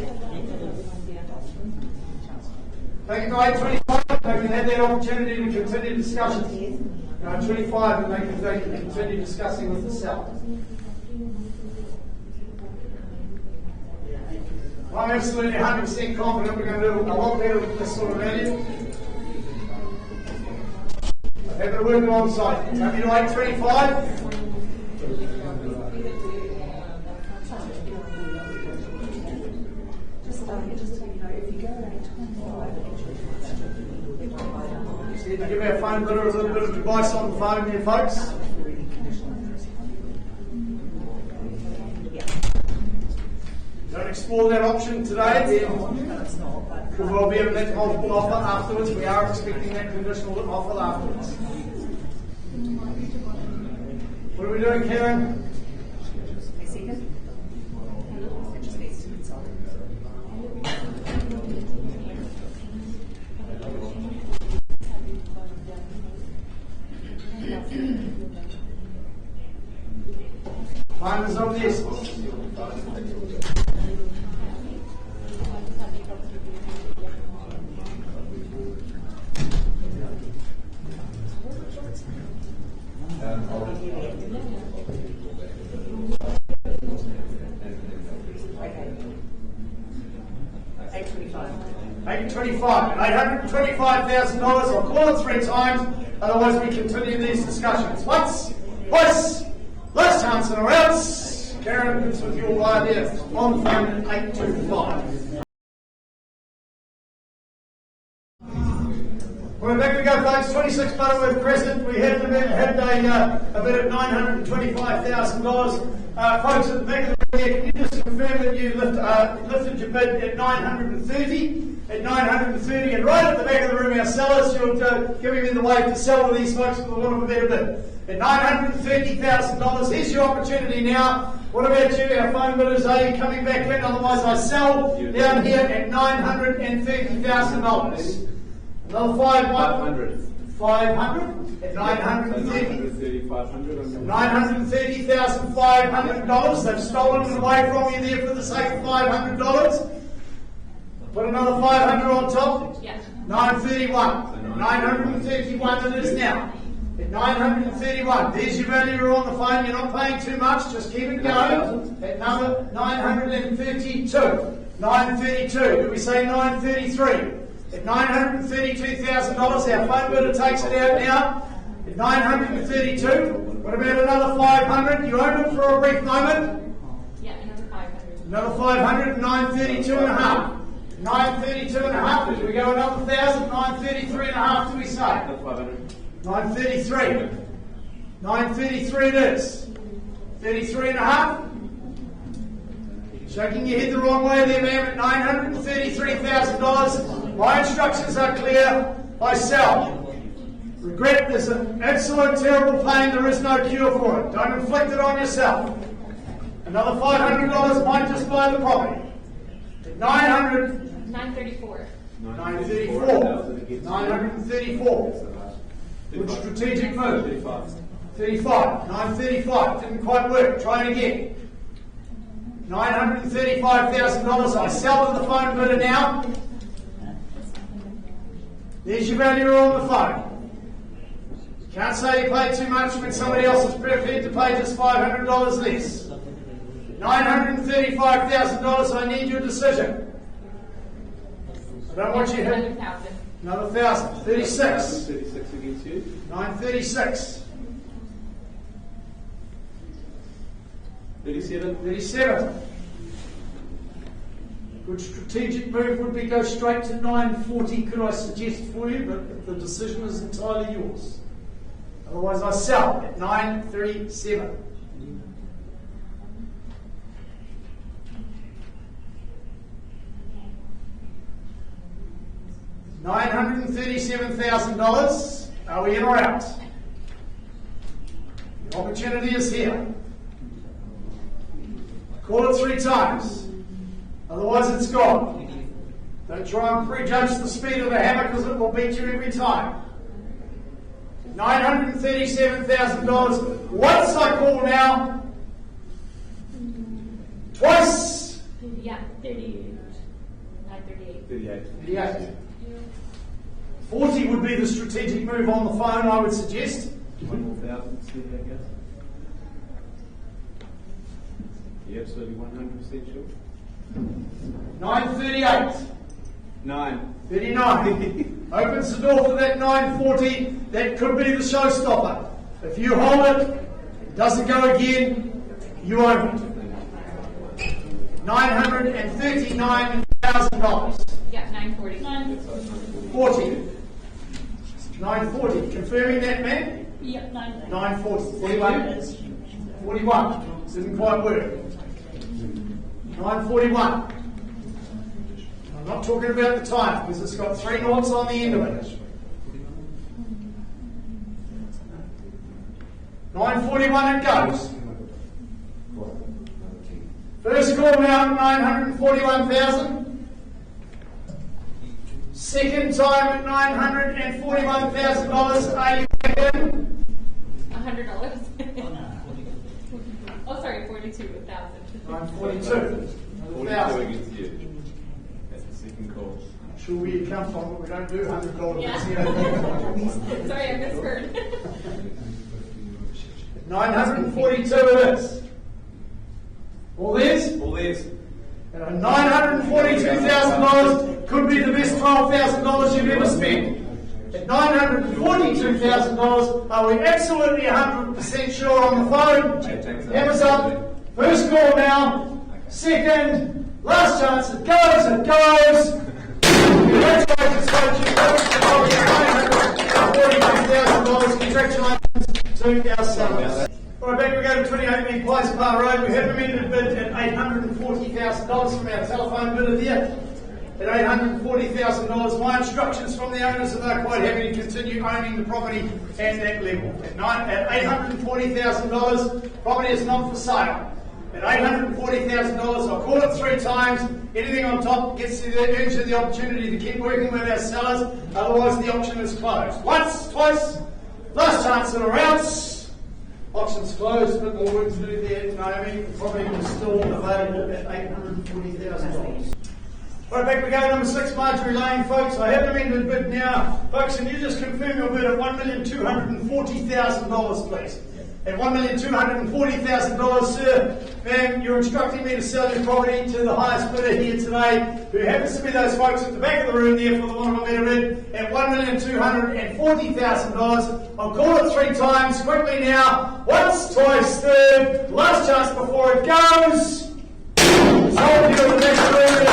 Take it to 825, they can have that opportunity to continue discussions. 25, and they can continue discussing with the seller. I'm absolutely 100% confident we're going to do a lot better with this sort of value. I've had to work alongside. Take me to 825. Just need to give our phone bidder a little bit of advice on the phone here, folks. Don't explore that option today, because we'll be able to make multiple offer afterwards. We are expecting that conditional offer afterwards. What are we doing, Karen? Time is of the essence. $825,000. $825,000. I'll call it 3 times, otherwise we continue these discussions. Once, twice, last chance and else. Karen is with your idea on the phone at 825. Well, back we go, folks. 26 Butterworth Crescent. We had a bid at $925,000. Folks at the back of the room here, can you just confirm that you lifted your bid at $930? At $930, and right at the back of the room, our sellers, you're giving them the way to sell to these folks with a little bit better bid. At $930,000, here's your opportunity now. What about you? Our phone bidders, are you coming back in? Otherwise, I sell down here at $930,000. Another 500. 500 at 930. 930,500 $. They've stolen it away from you there for the sake of $500. Put another 500 on top. Yeah. 931. 931 it is now. At 931. There's your value on the phone. You're not paying too much. Just keep it going. At number 932. 932. Did we say 933? At $932,000, our phone bidder takes it out now. At 932. What about another 500? You own it for a brief moment. Yeah, another 500. Another 500. 932 and a half. 932 and a half. Do we go another 1,000? 933 and a half. Do we say? 933. 933 it is. 33 and a half. Shaking your head the wrong way there, ma'am. At $933,000. My instructions are clear. I sell. Regret, there's an absolute terrible pain. There is no cure for it. Don't inflict it on yourself. Another $500 might just buy the property. At 900. 934. 934. 934. Good strategic move. 35. 935. Didn't quite work. Try it again. $935,000. I sell to the phone bidder now. There's your value on the phone. Can't say you paid too much when somebody else is prepared to pay just $500 less. $935,000. I need your decision. I don't want you to hit another 1,000. 36. 36 against you. 936. 37. 37. Good strategic move would be go straight to 940, could I suggest for you, but the decision is entirely yours. Otherwise I sell at 937. $937,000. Are we in or out? The opportunity is here. Call it 3 times. Otherwise it's gone. Don't try and prejudge the speed of the hammer because it will beat you every time. $937,000. Once I call now. Twice. Yeah, 38. 938. 38. 38. 40 would be the strategic move on the phone, I would suggest. 1 more thousand, see how it goes. You absolutely 100% sure? 938. 9. 39. Opens the door for that 940. That could be the showstopper. If you hold it, it doesn't go again, you own it. $939,000. Yeah, 940. 40. 940. Confirming that, man? Yep, 940. 41. 41. Didn't quite work. 941. I'm not talking about the time because it's got 3 noughts on the end of it. 941 it goes. First call now, 941,000. Second time at $941,000. Are you back in? $100. Oh, sorry, 42,000. 942. 42 1,000. against you. That's the second call. Sure where you come from, but we don't do $100. Yeah. Sorry, I misheard. 942 it is. All theirs? All these. $942,000 could be the best $12,000 you've ever spent. At $942,000, are we absolutely 100% sure on the phone? Hammer's up. First call now. Second. Last chance. It goes. It goes. Congratulations, folks. You've got $942,000. Congratulations to our sellers. Right, back we go to 28 Mead Place, Bar Road. We have amended bid at $840,000 from our telephone bidder there. At $840,000, my instructions from the owners are they're quite happy to continue owning the property at that level. At $840,000, property is not for sale. At $840,000, I'll call it 3 times. Anything on top earns you the opportunity to keep working with our sellers. Otherwise, the auction is closed. Once, twice, last chance at a rounce. Auction's closed, but more work to do there. Naomi, the property is still available at $840,000. Right, back we go, number 6, Marjorie Lane, folks. I have amended bid now. Folks, can you just confirm your bid at $1,240,000, please? At $1,240,000, sir, ma'am, you're instructing me to sell your property to the highest bidder here today, who happens to be those folks at the back of the room there for the one of a better bid, at $1,240,000. I'll call it 3 times, quickly now. Once, twice, third, last chance before it goes. Sold you in the next room at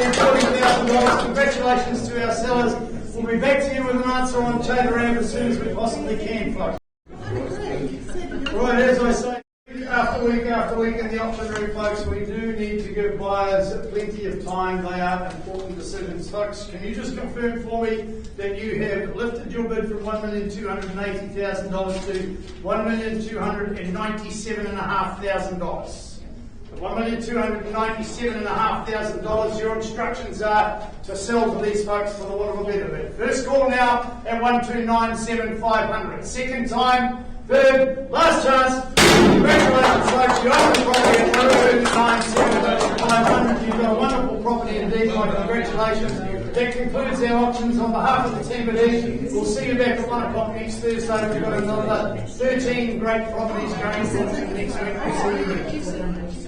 $1,240,000. Congratulations to our sellers. We'll be back to you with an answer on Tauranga as soon as we possibly can, folks. Right, as I say, week after week in the auction room, folks, we do need to give buyers plenty of time. They are important decisions, folks. Can you just confirm for me that you have lifted your bid from $1,280,000 to $1,297,500? $1,297,500. Your instructions are to sell to these folks for the want of a better bid. First call now at $1,297,500. Second time, third, last chance. Congratulations, folks. You own the property at $1,297,500. You've got a wonderful property indeed. My congratulations. That concludes our auctions on behalf of the team at EVES. We'll see you back at 1 o'clock next Thursday. We've got another 13 great properties going for next week. We'll see you then.